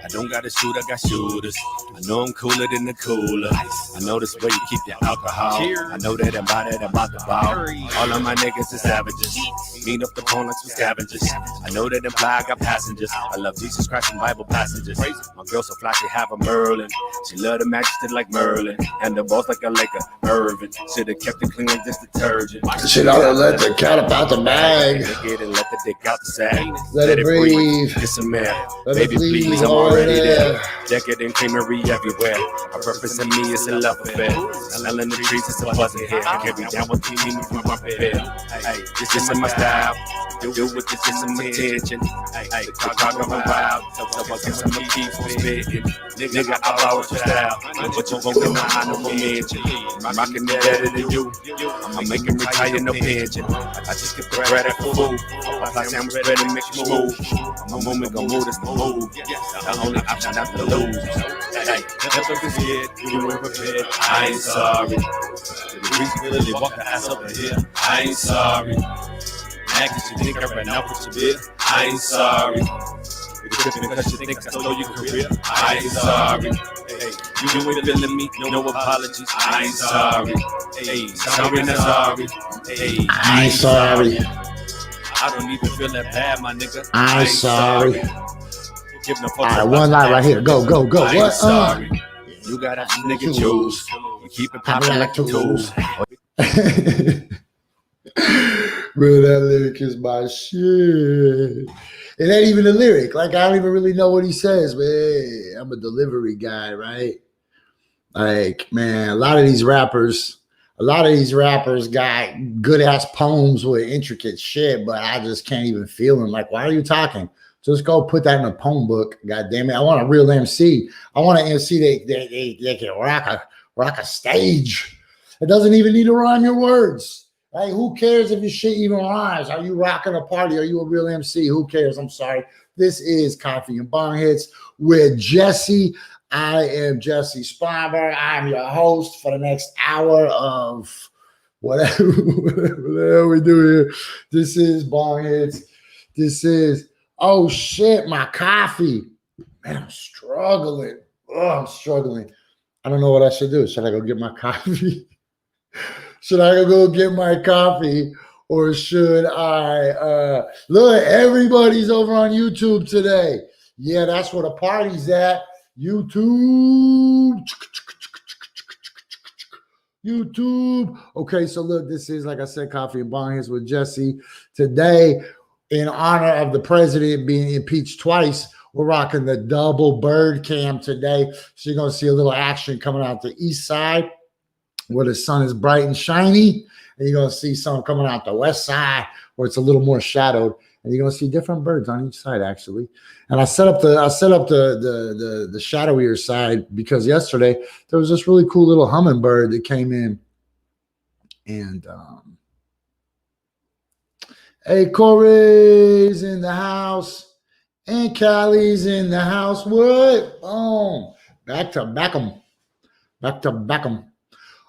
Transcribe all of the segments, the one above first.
I don't gotta shoot, I got shooters. I know I'm cooler than the cooler. I know this way you keep your alcohol. I know that about the ball. All of my niggas is savages. Mean up the phone like some scavengers. I know that imply I got passengers. I love Jesus Christ and Bible passages. My girl so fly, she have a Merlin. She love the majesty like Merlin. And the boss like a Laker, Irvin. Should've kept it clean like this detergent. She don't let the cat up out the bag. Let the dick out the sack. Let it breathe. It's a man. Let Baby, it bleed. please, I'm already there. Decadent creamery everywhere. A purpose in me is a love affair. Smelling the trees, it's a buzzing here. I can't be down with me, we run prepared. Hey, this is in my style. Do with this is some attention. Hey, the crowd going wild. So I get some of keep on spitting. Nigga, I follow your style. But you gon' get my honorable mention. I'm rocking it better than you. I'm making retire no pension. I just get the bread at the food. I say I'm ready to make you move. My moment gon' move, this the move. The only option not to lose. Hey, never forget, you ain't prepared. I ain't sorry. The reason really walk the ass over here. I ain't sorry. Act that you think I ran out with your bit. I ain't sorry. You're tripping because you think I stole your career. I ain't sorry. Hey, you ain't feeling me, no apologies. I ain't sorry. Hey, sorry, not sorry. Hey, I ain't sorry. I don't even feel that bad, my nigga. I ain't sorry. All right, one line right here. Go. What? Sorry. You gotta nigga choose. You keep it popping like the tools. Bro, that lyric is my shit. It ain't even a lyric. Like, I don't even really know what he says, but hey, I'm a delivery guy, right? Like, man, a lot of these rappers got good ass poems with intricate shit, but I just can't even feel them. Like, why are you talking? Just go put that in a poem book. God damn it. I want a real MC. I want an MC that can rock a stage. It doesn't even need to rhyme your words. Like, who cares if your shit even rhymes? Are you rocking a party? Are you a real MC? Who cares? I'm sorry. This is Coffee and Bong Hits with Jesse. I am Jesse Sparber. I'm your host for the next hour of whatever the hell we do here. This is Bong Hits. This is, oh shit, my coffee. Man, I'm struggling. Oh, I'm struggling. I don't know what I should do. Should I go get my coffee? Should I go get my coffee, or should I look? Everybody's over on YouTube today. Yeah, that's where the party's at. YouTube. Okay, so look, this is, like I said, Coffee and Bong Hits with Jesse. Today, in honor of the president being impeached twice, we're rocking the double bird cam today. So you're going to see a little action coming out the east side, where the sun is bright and shiny, and you're gonna see some coming out the west side where it's a little more shadowed, and you're gonna see different birds on each side actually. And I set up the shadowier side because yesterday there was this really cool little hummingbird that came in, and hey, Corey's in the house, and Callie's in the house. What? Boom! Back to back 'em.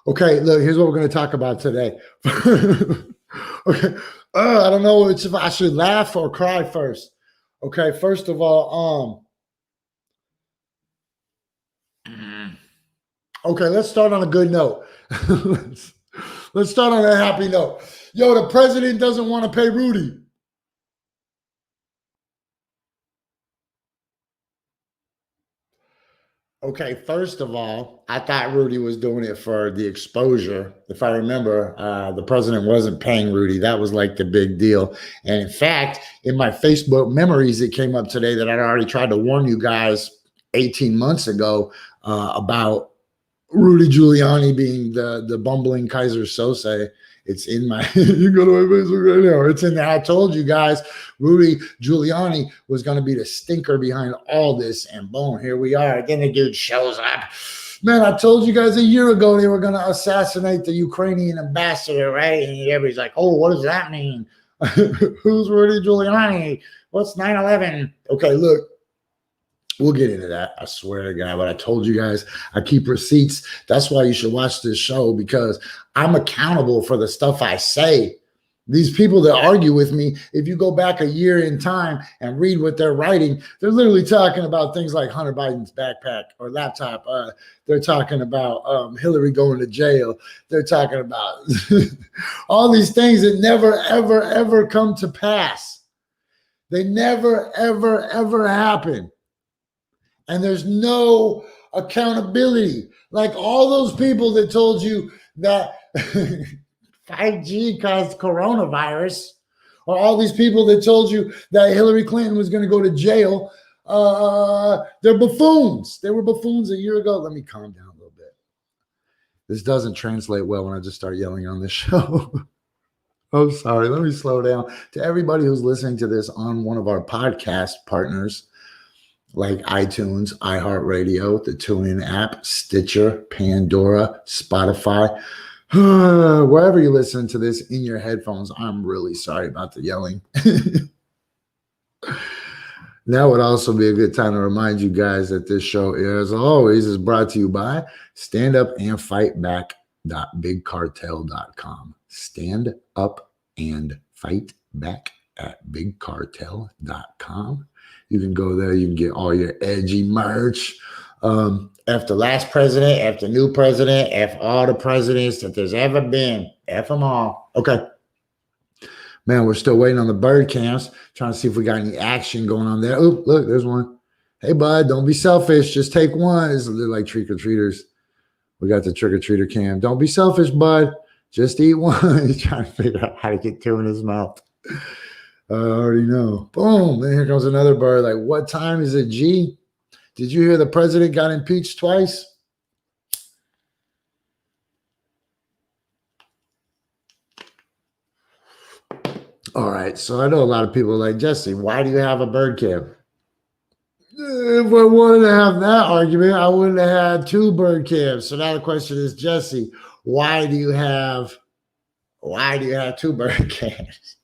Okay, look, here's what we're going to talk about today. Okay, I don't know if I should laugh or cry first. Okay, first of all, okay, let's start on a good note. Let's start on a happy note. Yo, the president doesn't want to pay Rudy. Okay, first of all, I thought Rudy was doing it for the exposure. If I remember, the president wasn't paying Rudy. That was like the big deal. And in fact, in my Facebook memories, it came up today that I'd already tried to warn you guys 18 months ago about Rudy Giuliani being the bumbling Kaiser Sose It's in my, you go to my Facebook right now. It's in there. I told you guys, Rudy Giuliani was going to be the stinker behind all this. And boom, here we are. Then the dude shows up. Man, I told you guys a year ago they were going to assassinate the Ukrainian ambassador, right? And everybody's like, oh, what does that mean? Who's Rudy Giuliani? What's 9/11? Okay, look. We'll get into that. I swear to God. But I told you guys, I keep receipts. That's why you should watch this show, because I'm accountable for the stuff I say. These people that argue with me, if you go back a year in time and read what they're writing, they're literally talking about things like Hunter Biden's backpack or laptop. They're talking about Hillary going to jail. They're talking about all these things that never, ever, ever come to pass. They never, ever, ever happen. And there's no accountability. Like all those people that told you that 5G caused coronavirus, or all these people that told you that Hillary Clinton was going to go to jail, they're buffoons. They were buffoons a year ago. Let me calm down a little bit. This doesn't translate well when I just start yelling on this show. I'm sorry. Let me slow down. To everybody who's listening to this on one of our podcast partners, like iTunes, iHeartRadio, the TuneIn app, Stitcher, Pandora, Spotify, wherever you listen to this in your headphones, I'm really sorry about the yelling. That would also be a good time to remind you guys that this show, as always, is brought to you by standupandfightback.bigcartel.com. Stand up and fight back at bigcartel.com. You can go there. You can get all your edgy merch. F the last president, F the new president, F all the presidents that there's ever been. F them all. Okay. Man, we're still waiting on the bird cams, trying to see if we got any action going on there. Oh, look, there's one. Hey, bud, don't be selfish. Just take one. They're like trick-or-treaters. We got the trick-or-treater cam. Don't be selfish, bud. Just eat one. He's trying to figure out how to get two in his mouth. I already know. Boom. And here comes another bird. Like, what time is it, G? Did you hear the president got impeached twice? All right. So I know a lot of people are like, Jesse, why do you have a bird cam? If I wanted to have that argument, I wouldn't have had two bird cams. So now the question is, Jesse, why do you have two bird cams?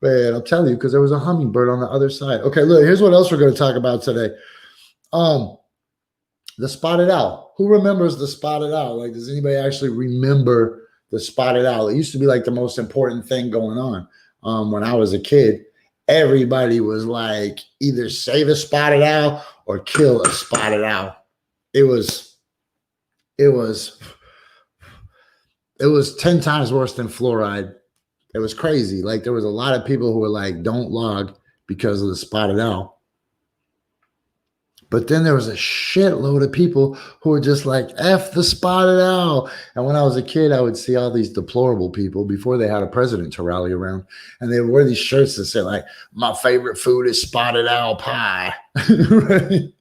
Man, I'll tell you, because there was a hummingbird on the other side. Okay, look, here's what else we're going to talk about today. The spotted owl. Who remembers the spotted owl? Like, does anybody actually remember the spotted owl? It used to be like the most important thing going on. When I was a kid, everybody was like, either save a spotted owl or kill a spotted owl. It was 10 times worse than fluoride. It was crazy. Like, there was a lot of people who were like, don't log because of the spotted owl. But then there was a shitload of people who were just like, F the spotted owl. And when I was a kid, I would see all these deplorable people before they had a president to rally around. And they would wear these shirts that said, like, my favorite food is spotted owl pie. Right?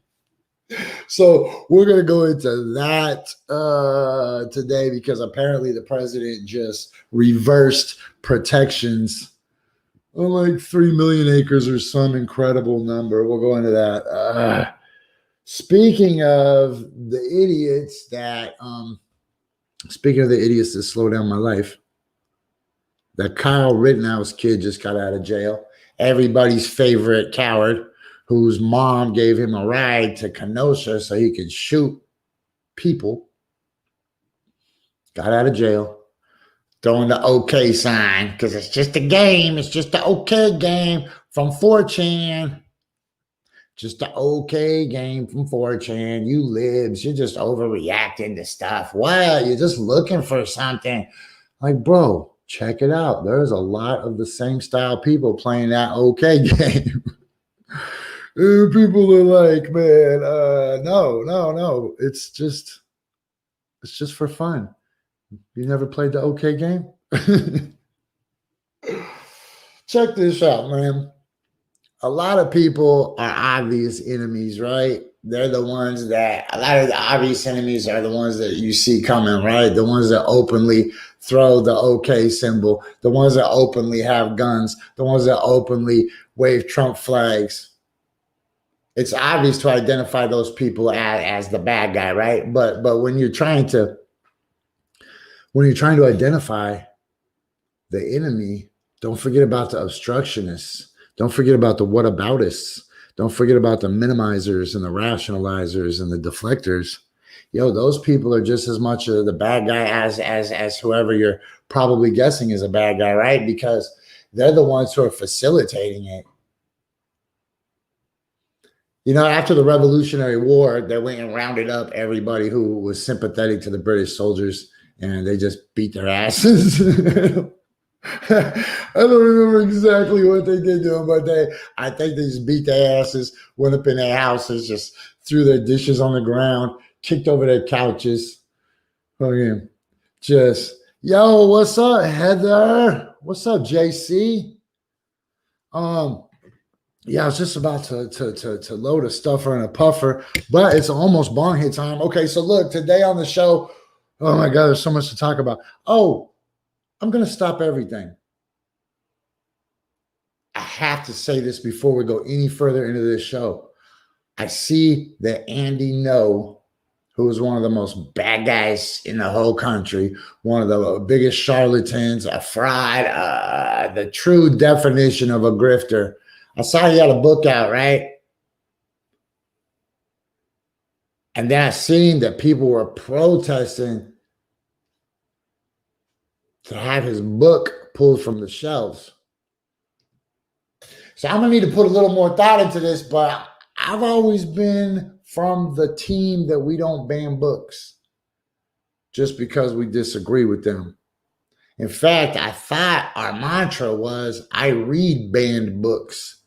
So we're going to go into that today, because apparently the president just reversed protections on like 3 million acres or some incredible number. We'll go into that. Speaking of the idiots that slow down my life, that Kyle Rittenhouse kid just got out of jail. Everybody's favorite coward, whose mom gave him a ride to Kenosha so he could shoot people, got out of jail, throwing the okay sign, because it's just a game. It's just the okay game from 4chan. Just the okay game from 4chan. You libs, you're just overreacting to stuff. What? You're just looking for something. Like, bro, check it out. There's a lot of the same style people playing that okay game. People are like, man, no. It's just for fun. You never played the okay game? Check this out, man. a lot of people are obvious enemies, right? They're the ones that, a lot of the obvious enemies are the ones that you see coming, right? The ones that openly throw the OK symbol, the ones that openly have guns, the ones that openly wave Trump flags. It's obvious to identify those people as the bad guy, right? But when you're trying to identify the enemy, don't forget about the obstructionists. Don't forget about the whataboutists. Don't forget about the minimizers and the rationalizers and the deflectors. Yo, those people are just as much the bad guy as whoever you're probably guessing is a bad guy, right? Because they're the ones who are facilitating it. You know, after the Revolutionary War, they went and rounded up everybody who was sympathetic to the British soldiers, and they just beat their asses. I don't remember exactly what they did to them, but I think they just beat their asses, went up in their houses, just threw their dishes on the ground, kicked over their couches. Okay. Just, yo, what's up, Heather? What's up, JC? Yeah, I was just about to load a stuffer and a puffer, but it's almost bong hit time. Okay, so look, today on the show, oh my God, there's so much to talk about. Oh, I'm going to stop everything. I have to say this before we go any further into this show. I see that Andy No, who is one of the most bad guys in the whole country, one of the biggest charlatans, a fraud, the true definition of a grifter. I saw he had a book out, right? And then I seen that people were protesting to have his book pulled from the shelves. So I'm going to need to put a little more thought into this, but I've always been from the team that we don't ban books just because we disagree with them. In fact, I thought our mantra was, I read banned books.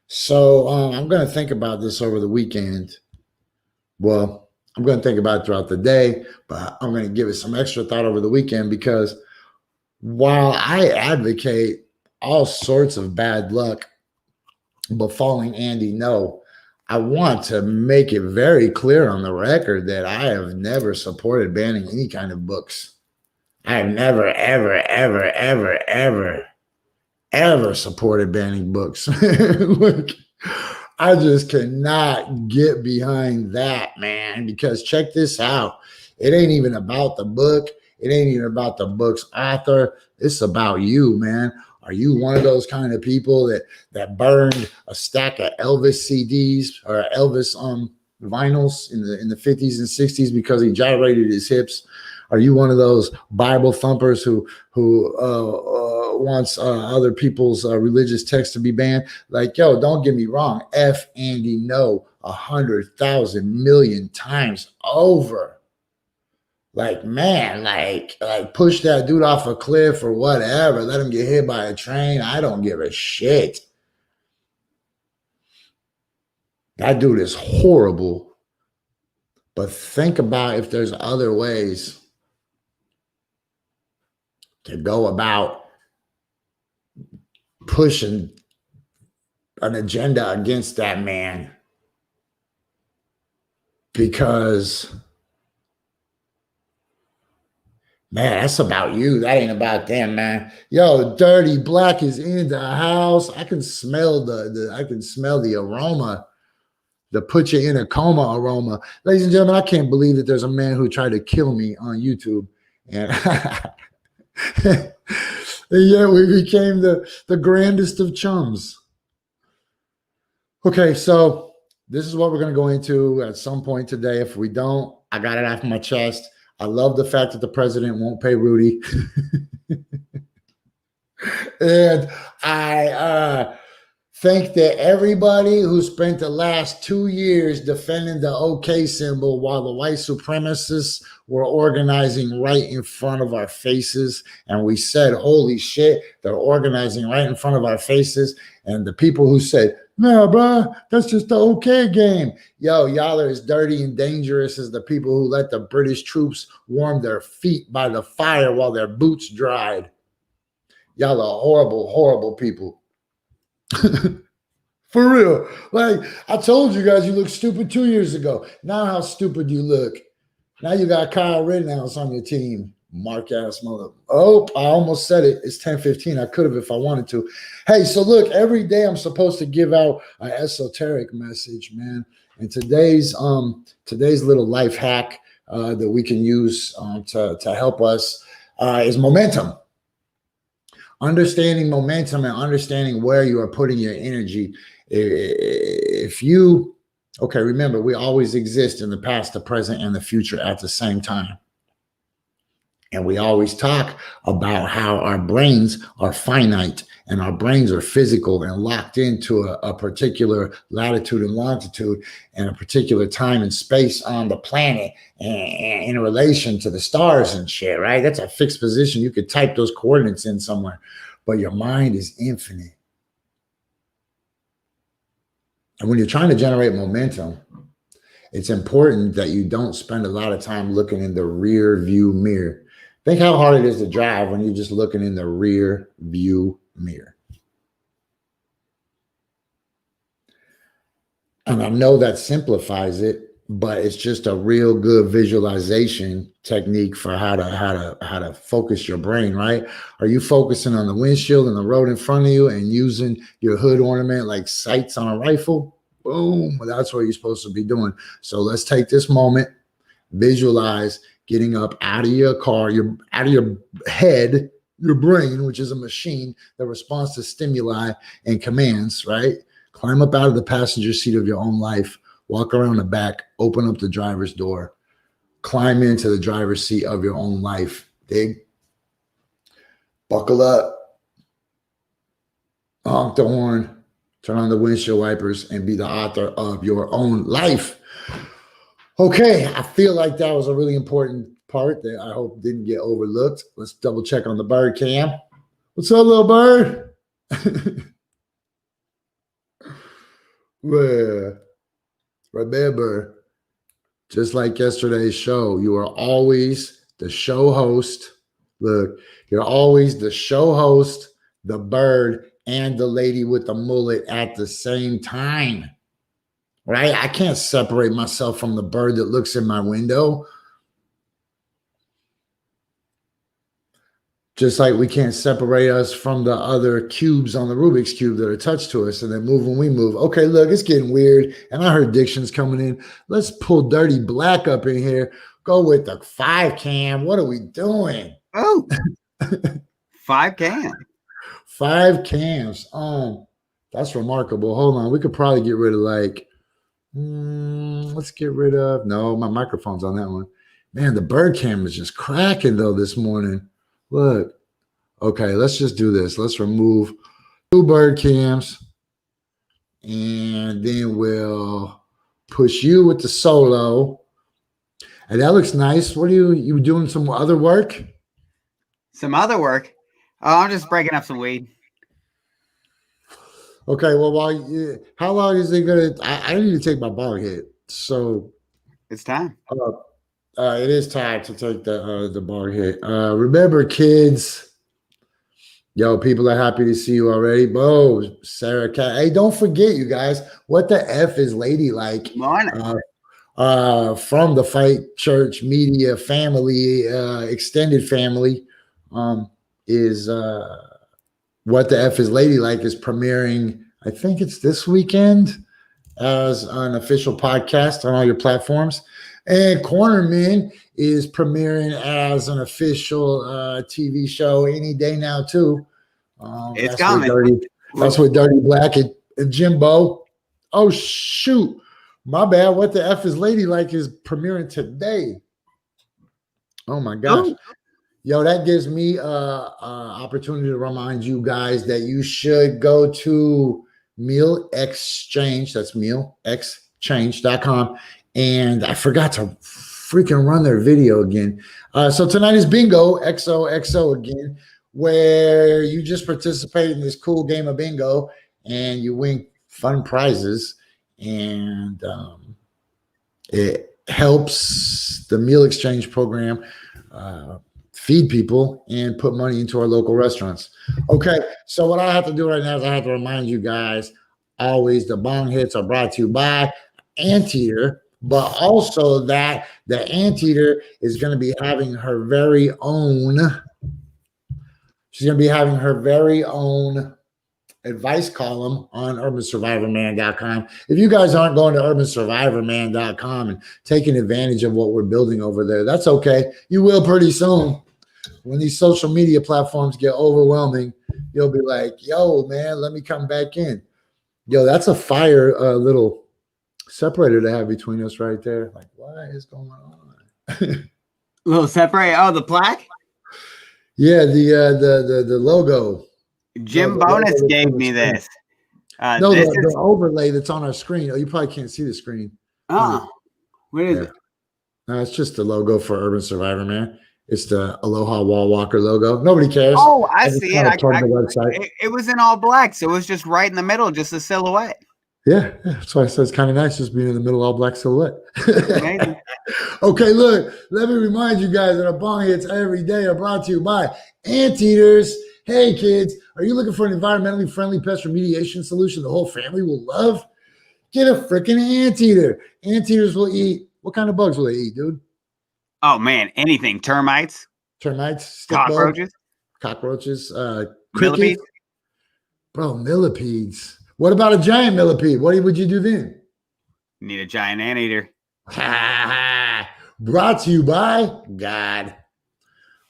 So I'm going to think about this over the weekend. Well, I'm going to think about it throughout the day, but I'm going to give it some extra thought over the weekend because while I advocate all sorts of bad luck befalling Andy No, I want to make it very clear on the record that I have never supported banning any kind of books. I have never, ever supported banning books. Look, I just cannot get behind that, man, because check this out. It ain't even about the book. It ain't even about the book's author. It's about you, man. Are you one of those kind of people that burned a stack of Elvis CDs or Elvis vinyls in the 50s and 60s because he gyrated his hips? Are you one of those Bible thumpers who wants other people's religious texts to be banned? Like, yo, don't get me wrong. F Andy No 100,000 million times over. Like, man, like push that dude off a cliff or whatever. Let him get hit by a train. I don't give a shit. That dude is horrible. But think about if there's other ways to go about pushing an agenda against that man. Because, man, that's about you. That ain't about them, man. Yo, Dirty Blakk is in the house. I can smell the aroma, the put you in a coma aroma. Ladies and gentlemen, I can't believe that there's a man who tried to kill me on YouTube. And and yet we became the grandest of chums. Okay, so this is what we're going to go into at some point today. If we don't, I got it off my chest. I love the fact that the president won't pay Rudy. And I think that everybody who spent the last 2 years defending the OK symbol while the white supremacists were organizing right in front of our faces, and we said, holy shit, they're organizing right in front of our faces, and the people who said, no, bro, that's just the OK game. Yo, y'all are as dirty and dangerous as the people who let the British troops warm their feet by the fire while their boots dried. Y'all are horrible, horrible people. For real. Like, I told you guys you look stupid 2 years ago. Now how stupid you look. Now you got Kyle Rittenhouse on your team. Mark ass mother. Oh, I almost said it. It's 10:15. I could have if I wanted to. Hey, so look, every day I'm supposed to give out an esoteric message, man. And today's little life hack that we can use to help us is momentum. Understanding momentum and understanding where you are putting your energy. If you, okay, remember, we always exist in the past, the present, and the future at the same time. And we always talk about how our brains are finite and our brains are physical and locked into a particular latitude and longitude and a particular time and space on the planet and in relation to the stars and shit, right? That's a fixed position. You could type those coordinates in somewhere, but your mind is infinite. And when you're trying to generate momentum, it's important that you don't spend a lot of time looking in the rear view mirror. Think how hard it is to drive when you're just looking in the rear view mirror. And I know that simplifies it, but it's just a real good visualization technique for how to focus your brain, right? Are you focusing on the windshield and the road in front of you and using your hood ornament like sights on a rifle? Boom, that's what you're supposed to be doing. So let's take this moment, visualize getting up out of your car, out of your head, your brain, which is a machine that responds to stimuli and commands, right? Climb up out of the passenger seat of your own life, walk around the back, open up the driver's door, climb into the driver's seat of your own life. Dig, buckle up, honk the horn, turn on the windshield wipers, and be the author of your own life. Okay, I feel like that was a really important part that I hope didn't get overlooked. Let's double check on the bird cam. What's up, little bird? Well, remember, just like yesterday's show, you are always the show host. Look, you're always the show host, the bird, and the lady with the mullet at the same time. Right? I can't separate myself from the bird that looks in my window. Just like we can't separate us from the other cubes on the Rubik's Cube that are touched to us and then move when we move. Okay, look, it's getting weird. And I heard Diction's coming in. Let's pull Dirty Blakk up in here. Go with the 5 cam. What are we doing? Oh, 5 cam. 5 cams. That's remarkable. Hold on. We could probably get rid of like, let's get rid of, no, my microphone's on that one. Man, the bird cam is just cracking though this morning. Look. Okay, let's just do this. Let's remove 2 bird cams. And then we'll push you with the solo. And that looks nice. What are you doing some other work? Some other work? Oh, I'm just breaking up some weed. Okay, well, how long is it gonna? I need to take my bong hit, so it's time. It is time to take the bong hit. Remember, kids, yo, people are happy to see you already. Bo, Sarah, Cat. Hey, don't forget, you guys, what the F is ladylike? From the Fight Church Media family, extended family, is. What the F is Ladylike is premiering, I think it's this weekend, as an official podcast on all your platforms. And Cornerman is premiering as an official TV show any day now, too. It's coming. That's with Dirty Blakk and Jimbo. Oh, shoot. My bad. What the F is Ladylike is premiering today. Oh, my gosh. Oh. Yo, that gives me opportunity to remind you guys that you should go to Meal Exchange. That's mealexchange.com. And I forgot to freaking run their video again. So tonight is bingo, XOXO again, where you just participate in this cool game of bingo and you win fun prizes. And it helps the Meal Exchange program feed people and put money into our local restaurants. Okay, so what I have to do right now is I have to remind you guys always the bong hits are brought to you by Anteater, but also that the Anteater is going to be having her very own. She's going to be having her very own advice column on urbansurvivorman.com. If you guys aren't going to urbansurvivorman.com and taking advantage of what we're building over there, that's okay. You will pretty soon. When these social media platforms get overwhelming, you'll be like, yo, man, let me come back in. Yo, that's a fire little separator to have between us right there. Like, what is going on? Little separate. Oh, the plaque? Yeah, the logo. Jim Bonus gave me this. No, the overlay that's on our screen. Oh, you probably can't see the screen. Oh, what is it? No, it's just the logo for Urban Survivor, man. It's the Aloha Wall Walker logo. Nobody cares. Oh, I see it. The website. It was in all black, so it was just right in the middle, just a silhouette. Yeah, that's why I said it's kind of nice just being in the middle all black silhouette. Amazing. Okay, look, let me remind you guys that our bong hits every day are brought to you by Anteaters. Hey, kids, are you looking for an environmentally friendly pest remediation solution the whole family will love? Get a freaking Anteater. Anteaters will eat. What kind of bugs will they eat, dude? Oh, man, anything. Termites, cockroaches, millipedes. Bro, millipedes. What about a giant millipede? What would you do then? Need a giant anteater. Brought to you by God.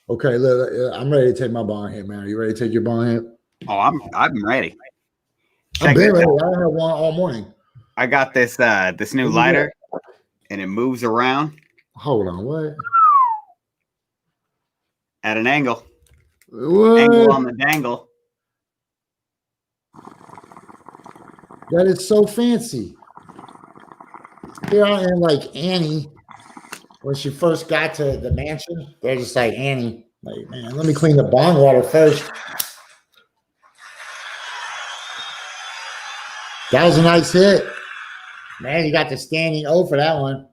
Okay, look, I'm ready to take my bong hit, man. Are you ready to take your bong hit? Oh, I'm ready. I've been ready. I don't have one all morning. I got this this new lighter, and it moves around. Hold on, what? At an angle. What? Angle on the dangle. That is so fancy. Here I am like Annie when she first got to the mansion. They're just like, Annie, like, man, let me clean the bong water first. That was a nice hit. Man, you got the standing O for that one.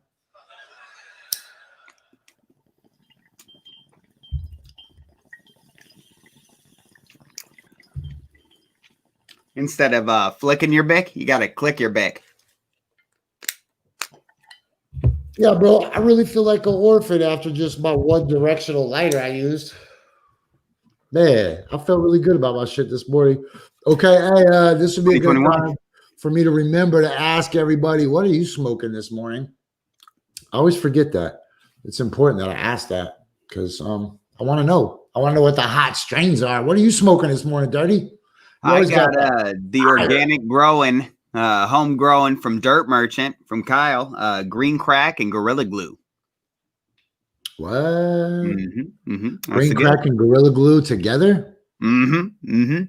Instead of flicking your bick, you got to click your bick. Yeah, bro, I really feel like an orphan after just my one directional lighter I used. Man, I felt really good about my shit this morning. Okay, hey, this would be a good time for me to remember to ask everybody, what are you smoking this morning? I always forget that. It's important that I ask that because I want to know. I want to know what the hot strains are. What are you smoking this morning, Dirty? I got the organic growing, home growing from Dirt Merchant from Kyle, Green Crack and Gorilla Glue. What? Green Crack and Gorilla Glue together? You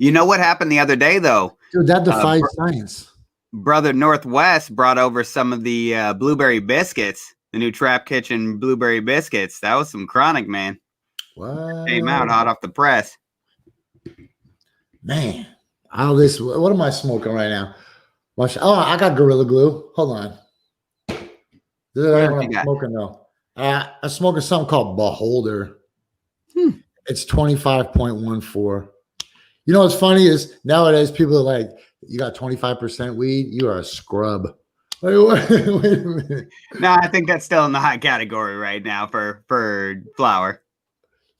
know what happened the other day, though? Dude, that defies science. Brother Northwest brought over some of the blueberry biscuits, the new Trap Kitchen blueberry biscuits. That was some chronic, man. What? Came out hot off the press. Man, all this. What am I smoking right now? Oh, I got Gorilla Glue. Hold on. This is what I'm smoking though. I'm smoking something called Beholder. It's 25.14. You know what's funny is nowadays people are like, you got 25% weed, you are a scrub. Wait a minute. No, I think that's still in the hot category right now for flower.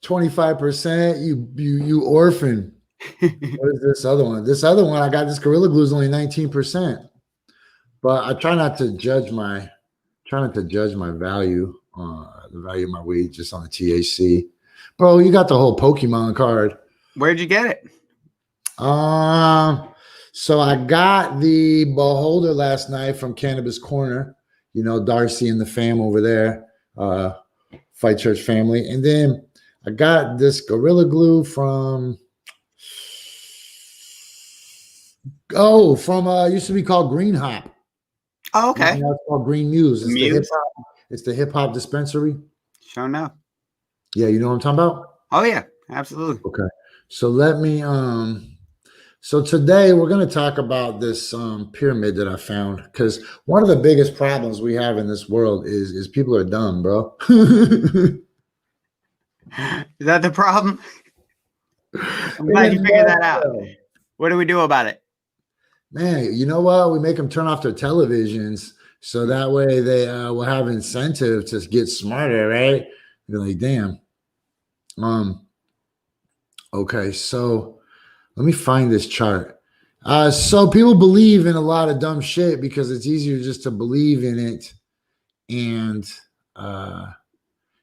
25%, you orphan. What is this other one? This other one, I got this Gorilla Glue is only 19%. But I try not to judge my value, the value of my weed just on the THC. Bro, you got the whole Pokemon card. Where'd you get it? So I got the Beholder last night from Cannabis Corner. You know, Darcy and the fam over there, Fight Church family. And then I got this Gorilla Glue from used to be called Green Hop. Oh, okay. Now it's called Green Muse. It's the hip hop dispensary. Sure enough. Yeah, you know what I'm talking about? Oh yeah, absolutely. Okay. So let me so today we're going to talk about this pyramid that I found, because one of the biggest problems we have in this world is people are dumb, bro. Is that the problem? I'm glad you figured that out. What do we do about it? Man, you know what? We make them turn off their televisions so that way they will have incentive to get smarter, right? You're like, damn. Okay, so let me find this chart. So people believe in a lot of dumb shit because it's easier just to believe in it. And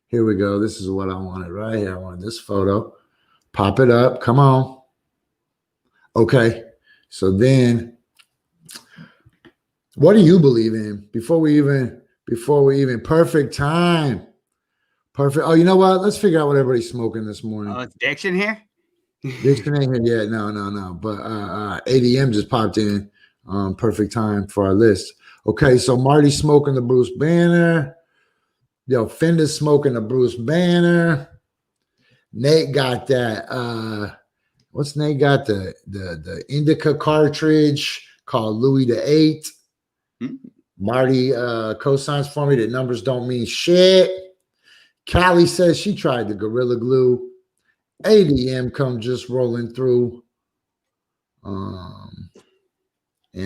here we go. This is what I wanted right here. I wanted this photo. Pop it up. Come on. Okay. So then, what do you believe in before we even perfect time? Perfect. Oh, you know what? Let's figure out what everybody's smoking this morning. Oh, it's Diction here? Diction ain't here yet. No. But ADM just popped in. Perfect time for our list. Okay, so Marty's smoking the Bruce Banner. Yo, Fender's smoking the Bruce Banner. Nate got that. What's Nate got? The Indica cartridge called Louis the Eighth. Marty co-signs for me that numbers don't mean shit. Callie says she tried the Gorilla Glue. ADM come just rolling through. And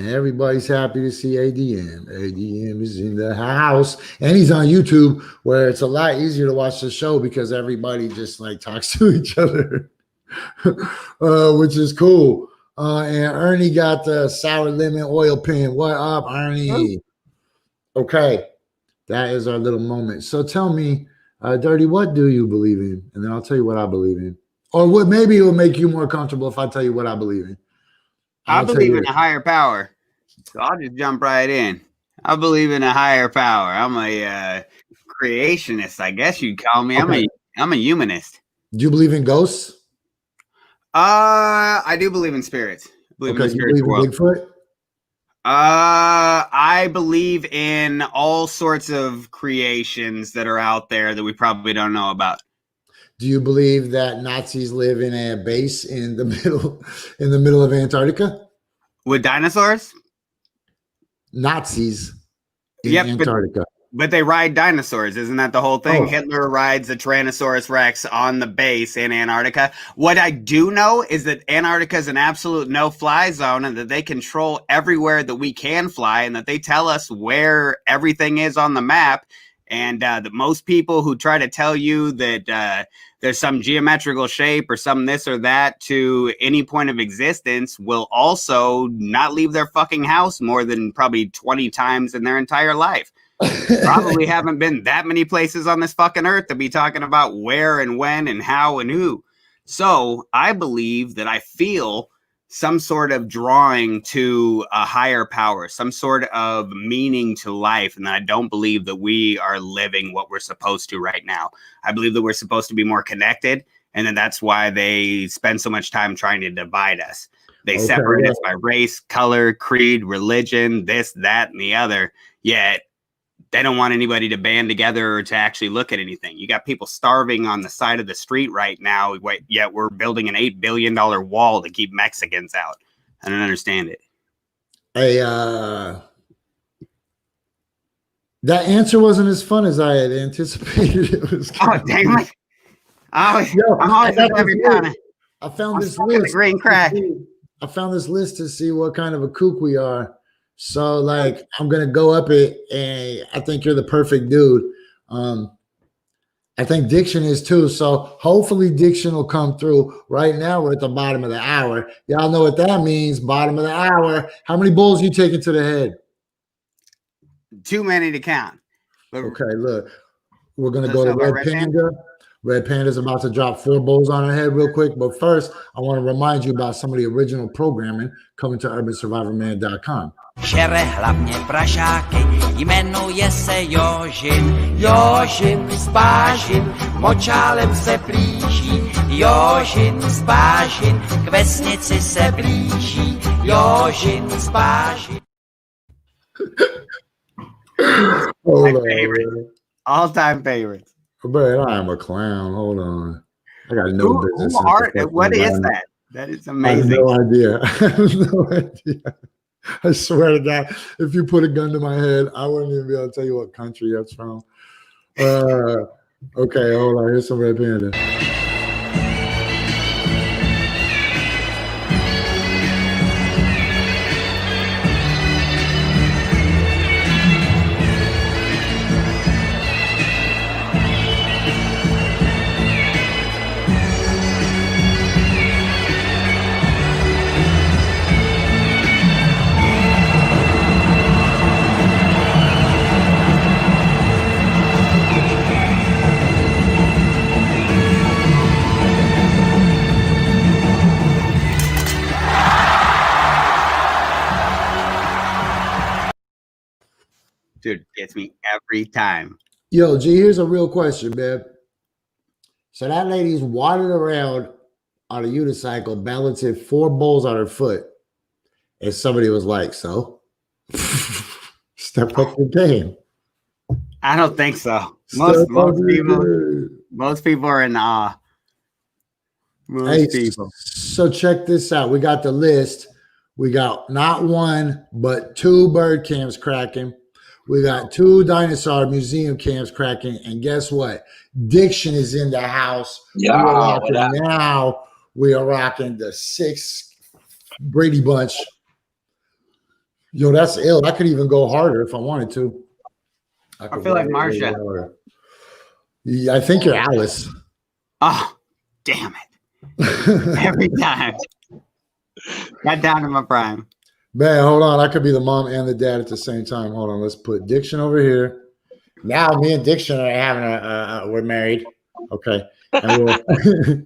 everybody's happy to see ADM. ADM is in the house. And he's on YouTube, where it's a lot easier to watch the show because everybody just like talks to each other, which is cool. And Ernie got the sour lemon oil pen. What up, Ernie? Okay. That is our little moment. So tell me, Dirty, what do you believe in? And then I'll tell you what I believe in. Or what maybe it will make you more comfortable if I tell you what I believe in. I believe in a higher power. So I'll just jump right in. I believe in a higher power. I'm a creationist, I guess you'd call me. Okay. I'm a humanist. Do you believe in ghosts? I do believe in spirits. You believe in Bigfoot? I believe in all sorts of creations that are out there that we probably don't know about. Do you believe that Nazis live in a base in the middle of Antarctica? With dinosaurs? Nazis in Antarctica. But they ride dinosaurs. Isn't that the whole thing? Oh. Hitler rides the Tyrannosaurus Rex on the base in Antarctica. What I do know is that Antarctica is an absolute no-fly zone and that they control everywhere that we can fly and that they tell us where everything is on the map. And that most people who try to tell you that there's some geometrical shape or some this or that to any point of existence will also not leave their fucking house more than probably 20 times in their entire life. Probably haven't been that many places on this fucking earth to be talking about where and when and how and who. So I believe that I feel some sort of drawing to a higher power, some sort of meaning to life. And I don't believe that we are living what we're supposed to right now. I believe that we're supposed to be more connected. And then that's why they spend so much time trying to divide us. They separate us by race, color, creed, religion, this, that, and the other. Yet they don't want anybody to band together or to actually look at anything. You got people starving on the side of the street right now, yet we're building an $8 billion wall to keep Mexicans out. I don't understand it. Hey, that answer wasn't as fun as I had anticipated it was. Oh, damn it. I'm always every time. I found this list. Green crack. I found this list to see what kind of a kook we are. So, like, I'm going to go up it, and I think you're the perfect dude. I think Diction is too. So, hopefully, Diction will come through. Right now, we're at the bottom of the hour. Y'all know what that means, bottom of the hour. How many bowls you taking to the head? Too many to count. Okay, look. We're going to go to Red Panda. Red Panda's about to drop 4 bowls on her head real quick. But first, I want to remind you about some of the original programming coming to urbansurvivorman.com. Žere hlavně pražáky, jmenuje se Jožin. Jožin s Pážin, močálem se blíží. Jožin s Pážin, k vesnici se blíží. Jožin s Pážin. My favorite. All-time favorites. But I am a clown. Hold on. I got no business. What is that? That is amazing. I have no idea. I have no idea. I swear to God, if you put a gun to my head, I wouldn't even be able to tell you what country that's from. Okay, hold on. Here's some Red Panda. Dude, gets me every time. Yo, G, here's a real question, man. So that lady's wandering around on a unicycle, balancing 4 bowls on her foot. And somebody was like, so? Step up your game. I don't think so. Step Most people are in awe. Most people. So check this out. We got the list. We got not 1, but 2 bird cams cracking. We got 2 dinosaur museum cams cracking. And guess what? Diction is in the house. Yeah, we are rocking the 6 Brady Bunch. Yo, that's ill. I could even go harder if I wanted to. I feel like Marsha. Yeah, I think you're Alice. Oh, damn it. Every time. Got down to my prime. Man, hold on. I could be the mom and the dad at the same time. Hold on. Let's put Diction over here. Now me and Diction are having we're married. Okay. And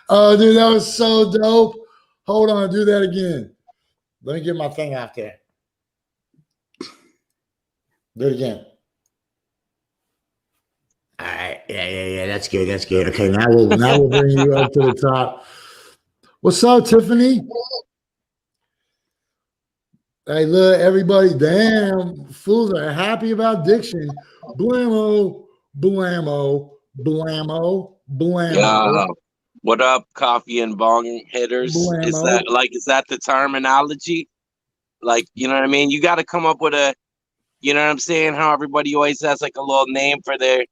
oh, dude, that was so dope. Hold on. Do that again. Let me get my thing out there. Do it again. All right. Yeah. That's good. Okay, now we'll bring you up to the top. What's up, Tiffany? Hey, look, everybody. Damn, fools are happy about Diction. Blammo. Yeah. What up, coffee and bong hitters? Blammo. Is that the terminology? Like, you know what I mean? You got to come up with a, you know what I'm saying? How everybody always has like a little name for their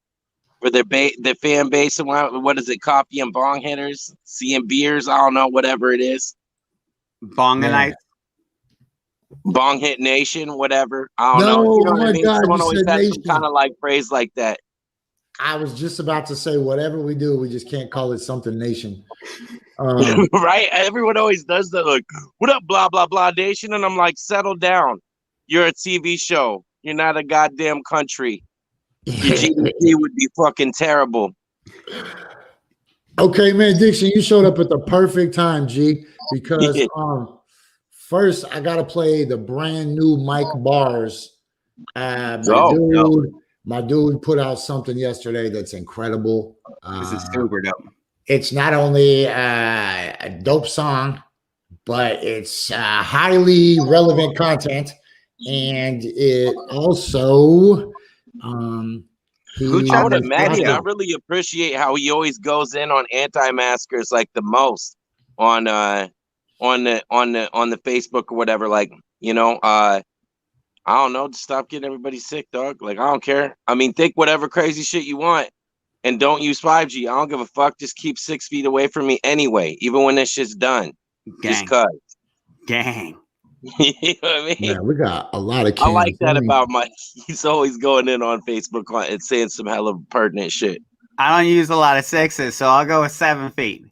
fan base. And what is it? Coffee and bong hitters, seeing beers. I don't know, whatever it is. Bong and I. Bong Hit Nation, whatever. I don't know. You know what I mean? God, someone always has some kind of like phrase like that. I was just about to say, whatever we do, we just can't call it something nation. Right? Everyone always does that. Like, what up, blah, blah, blah, nation? And I'm like, settle down. You're a TV show. You're not a goddamn country. Your GDP would be fucking terrible. Okay, man, Diction, you showed up at the perfect time, G, because first I gotta play the brand new Mike Bars. My dude put out something yesterday that's incredible. This is super dope. It's not only a dope song, but it's highly relevant content, and it also I would imagine. I really appreciate how he always goes in on anti-maskers like the most on the Facebook or whatever. Like, you know, I don't know, just stop getting everybody sick, dog. Like, I don't care. I mean, think whatever crazy shit you want and don't use 5G. I don't give a fuck. Just keep 6 feet away from me anyway, even when this shit's done. Gang. Just cut. Gang. You know what I mean? Yeah, we got a lot of I like that about Mike. He's always going in on Facebook and saying some hella pertinent shit. I don't use a lot of 6s, so I'll go with 7 feet.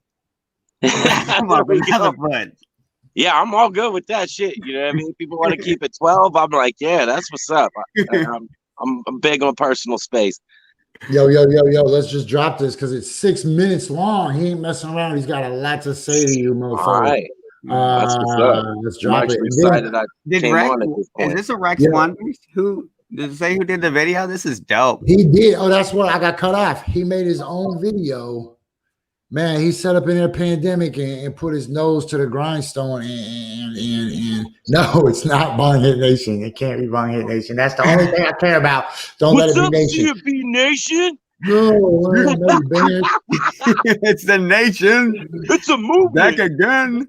Come on, another foot. Yeah, I'm all good with that shit. You know what I mean? People want to keep it 12. I'm like, yeah, that's what's up. I'm big on personal space. Yo, let's just drop this because it's 6 minutes long. He ain't messing around. He's got a lot to say to you, motherfucker. All right. That's what's up. Let's drop it. Excited I came Rex, on at this point. is this a Rex Wonders? Who did it say who did the video? This is dope. He did. Oh, that's what I got cut off. He made his own video. Man, he set up in a pandemic and put his nose to the grindstone and no, it's not Bong Hit Nation. It can't be Bong Hit Nation. That's the only thing I care about. Don't let it be Nation. What's up, CFB Nation? No, It's the nation. It's a movement. Back again.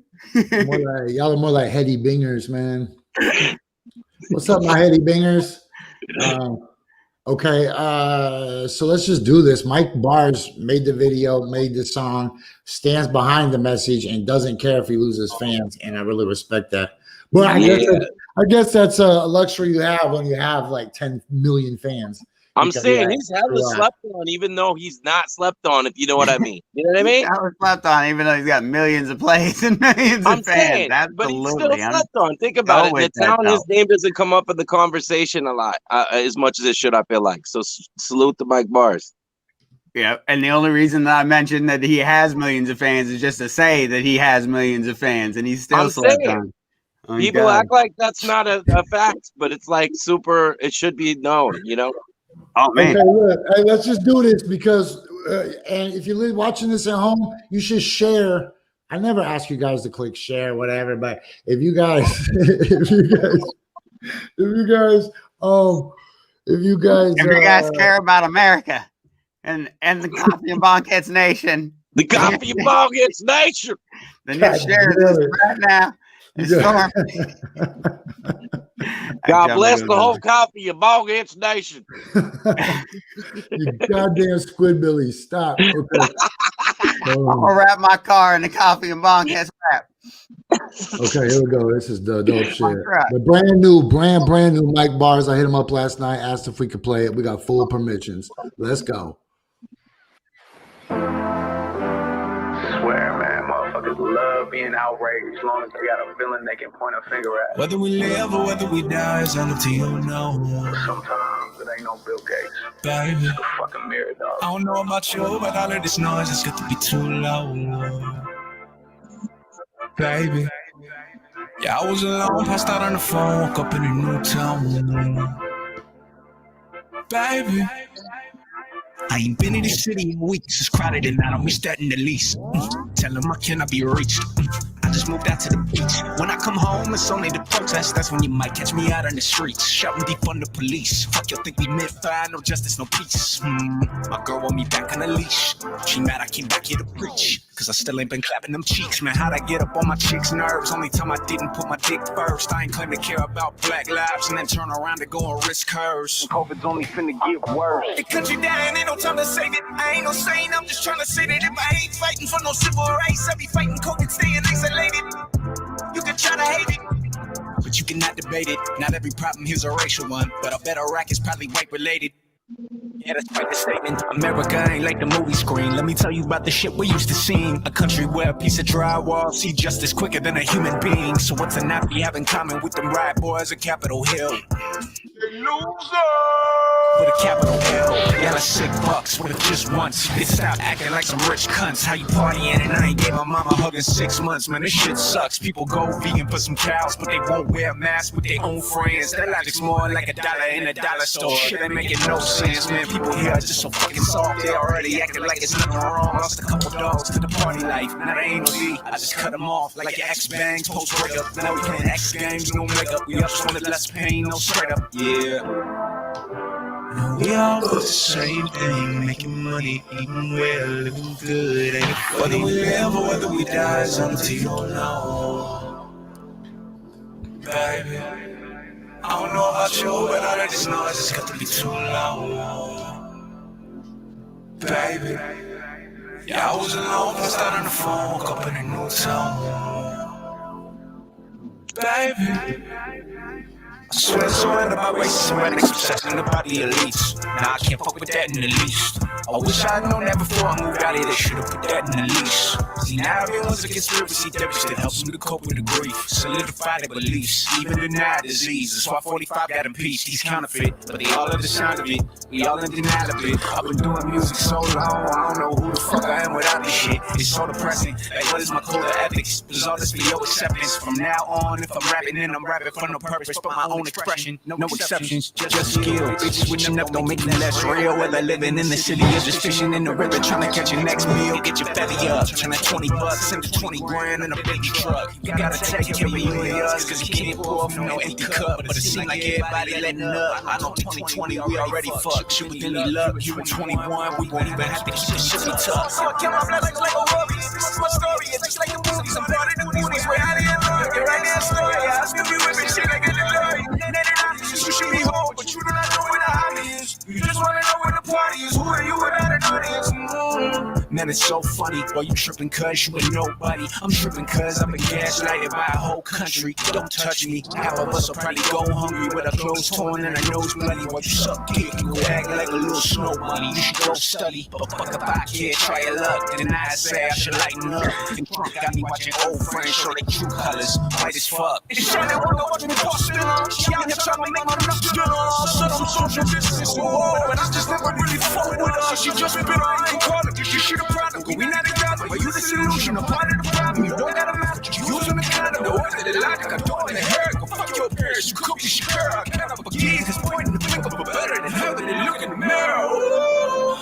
Y'all are more like heady bingers, man. What's up, my heady bingers? Okay, so let's just do this. Mike Bars made the video, made the song, stands behind the message, and doesn't care if he loses fans, and I really respect that. But I guess that's a luxury you have when you have like 10 million fans. I'm saying he's hella slept on, even though he's not slept on, if you know what I mean. You know what I mean? Hella slept on, even though he's got millions of plays and millions of fans. Saying, but he's still slept on. Think about it. The town, his name doesn't come up in the conversation a lot, as much as it should, I feel like. So salute to Mike Bars. Yeah, and the only reason that I mentioned that he has millions of fans is just to say that he has millions of fans, and he's still slept on. Oh, People God. act like that's not a fact, but it's like super. It should be known, you know. Oh man. Okay, look, hey, let's just do this because, and if you're watching this at home, you should share. I never ask you guys to click share, whatever, but if you guys, if you guys care about America and the Coffee and Bonghits Nation, The Coffee and Bonghits Nation. then you share this right now. God bless the whole Coffee and Bonghits Nation. You goddamn squidbillies, stop. Okay. I'm gonna wrap my car in the Coffee and Bonghits wrap. Okay, here we go. This is the dope shit. The brand new mic bars. I hit them up last night, asked if we could play it. We got full permissions. Let's go. Swear, man, motherfuckers love being outraged as long as they got a feeling they can point a finger at. Whether we live or whether we die, it's all up to you now. Sometimes it ain't no Bill Gates. Baby, It's a fucking mirror, dog. I don't know about you, but all of this noise is got to be too loud. Baby, yeah, I was alone, passed out on the phone, woke up in a new town. Baby, I ain't been in this city in weeks. It's crowded and I don't miss that in the least. Tell them I cannot be reached. I just moved out to the beach. When I come home, it's only the protest. That's when you might catch me out on the streets, shouting defund the police. Fuck, you think we meant fire? No justice, no peace. My girl want me back on a leash. She mad I came back here to preach, cause I still ain't been clapping them cheeks. Man, how'd I get up on my chicks' nerves? Only time I didn't put my dick first. I ain't claim to care about black lives and then turn around to go and risk hers. COVID's only finna get worse. The country dying, ain't no time to save it. I ain't no saint, I'm just trying to say that if I ain't fighting for no civil rights, I be fighting coke and staying isolated. You can try to hate it, but you cannot debate it. Not every problem here's a racial one, but a better rack is probably white related. Yeah, that's quite the statement. America ain't like the movie screen. Let me tell you about the shit we used to seeing. A country where a piece of drywall see justice quicker than a human being. So what's a Nazi have in common with them riot boys at Capitol Hill? With a capital L, y'all are sick bucks. What if just once you could stop acting like some rich cunts? How you partying and I ain't gave my mama a hug in 6 months? Man, this shit sucks. People go vegan for some cows, but they won't wear masks with their own friends. That logic's more like $1 in a dollar store. Shit ain't making no sense, man. People here are just so fucking soft. They already acting like it's nothing wrong. Lost a couple dogs to the party life. Now they ain't no Z. I just cut them off like your ex-bangs post breakup. Now we playing X games, no makeup. We all just wanted less pain, no straight up. Yeah. We all do the same thing, making money, eating well, living good, ain't it funny? Whether we live or whether we die, it's up to you now. Baby, I don't know about you, but all of this noise has got to be too loud. Baby, yeah, I was alone, passed out on the phone, woke up in a new town. Baby, I swear it's so right about racism and obsessing about the elites. Nah, I can't fuck with that in the least. I wish I'd known that before I moved out here. They should've put that in the leash. See, now everyone's a conspiracy theorist that helps them to cope with the grief, solidify their beliefs, even deny disease. That's why 45 got impeached. He's counterfeit, but they all love the sound of it. We all in denial of it. I've been doing music so long, I don't know who the fuck I am without this shit. It's so depressing. Like, what is my code of ethics? There's all this for your acceptance. From now on, if I'm rapping, then I'm rapping for no purpose but my own expression. No exceptions, just skill. Bitches switching up don't make me less real. Whether living in the city or just fishing in the river, trying to catch your next meal. Get your belly up, turn that 20 bucks into 20 grand in a baby truck. You gotta take care of you and yours, cause you can't pour from no empty cup. But it seems like everybody letting up. I know 2020 we already fucked. Shit with any luck, you in 21, we won't even have to keep the shit tough. So I kill my blood like a worry. This is my story, it's just like the movies. I'm part of the movies, where I didn't love. You're right there, story. I still be whipping shit like a Delory. You should be home, but you do not know where the hobby is. You just wanna know where the party is. Who are you without an audience? Man, it's so funny. Well, you tripping cause you ain't nobody. I'm tripping cause I've been gaslighted by a whole country. Don't touch me. Half of us will probably go hungry with our clothes torn and our nose bloody. While you suck dick, you act like a little snow bunny. You should go study, but fuck if I can't try your luck. Then I say I should lighten up. And Trump got me watching old friends show their true colors. White as fuck. It's shit that work, watching me post it on. She out here trying to make my nuts dinner. Said I'm social distance, but I just never really fuck with her. She just been on my quality. She shit a product, we not together. But you the solution, a part of the problem. You don't gotta matter. You using the condom, the order, the logic, I don't Mr. Cook is your girl. I cannot forget this point in the finger, but better than her than look in the mirror. Ooh.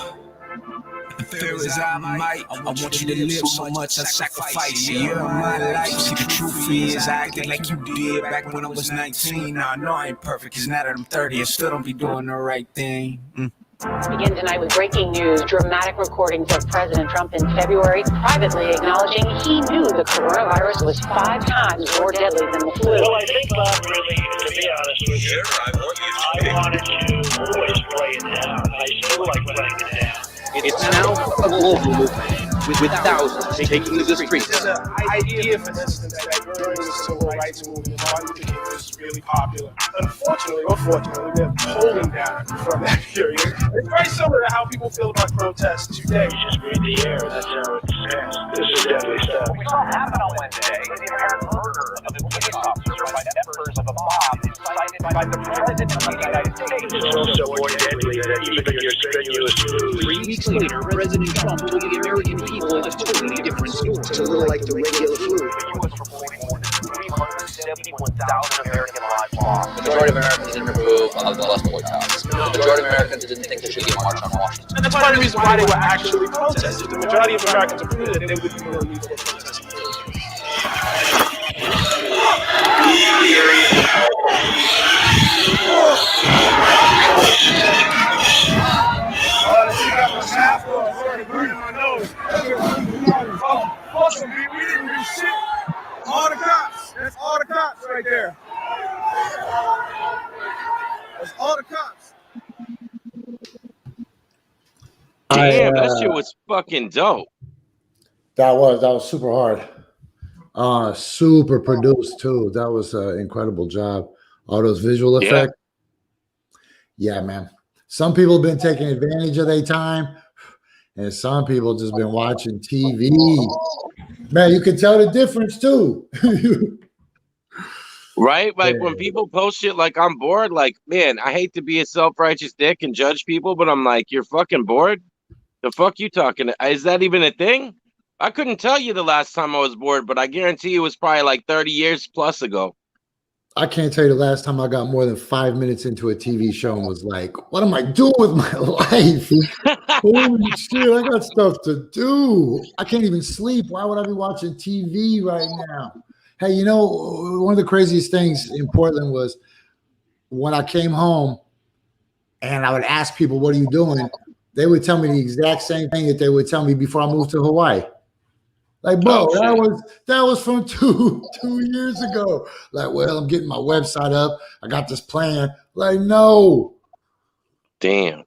Fair as I might, I want you to live so much I sacrifice. You're my life. See, the truth is, I acted like you did back when I was 19. Now I know I ain't perfect, cause now that I'm 30, I still don't be doing the right thing. Begin tonight with breaking news, dramatic recordings of President Trump in February, privately acknowledging he knew the coronavirus was 5 times more deadly than the flu. Well, I think, Bob, really, to be honest with you, I wanted to always play it down. I still like playing it down. It's now a global movement with thousands taking to the streets. There's an idea, for instance, that during the civil rights movement, Martin Luther King was really popular. Unfortunately, or fortunately, we're holding down from that period. It's very similar to how people feel about protests today. You just breathe the air, that's how it stands. This is deadly stuff. We saw happen on Wednesday the apparent murder of a police officer by members of a mob incited by the President of the United States. It's also more deadly than even your strenuous food. 3 weeks later, President Trump told the American people a totally different story. It's a little like the regular flu. The U.S. reporting more than 371,000 American lives lost. The majority of Americans didn't approve of the bus boycotts. The majority of Americans didn't think there should be a march on Washington. And that's part of the reason why they were actually protesting. The majority of Americans approved it, they wouldn't really need for protesting. Awesome, we didn't do shit. All the cops. That's all the cops right there. That's all the cops. Damn, that shit was fucking dope. That was super hard. Super produced too. That was an incredible job. All those visual effects. Yeah, man. Some people have been taking advantage of their time, and some people just been watching TV. Man, you can tell the difference too. Right? Like when people post shit like I'm bored, like, man, I hate to be a self-righteous dick and judge people, but I'm like, you're fucking bored? The fuck you talking to? Is that even a thing? I couldn't tell you the last time I was bored, but I guarantee it was probably like 30 years plus ago. I can't tell you the last time I got more than 5 minutes into a TV show and was like, what am I doing with my life? Holy shit, I got stuff to do. I can't even sleep. Why would I be watching TV right now? Hey, you know, one of the craziest things in Portland was when I came home and I would ask people, what are you doing? They would tell me the exact same thing that they would tell me before I moved to Hawaii. Like, bro, that was from two years ago. Like, well, I'm getting my website up. I got this plan. Like, no. Damn.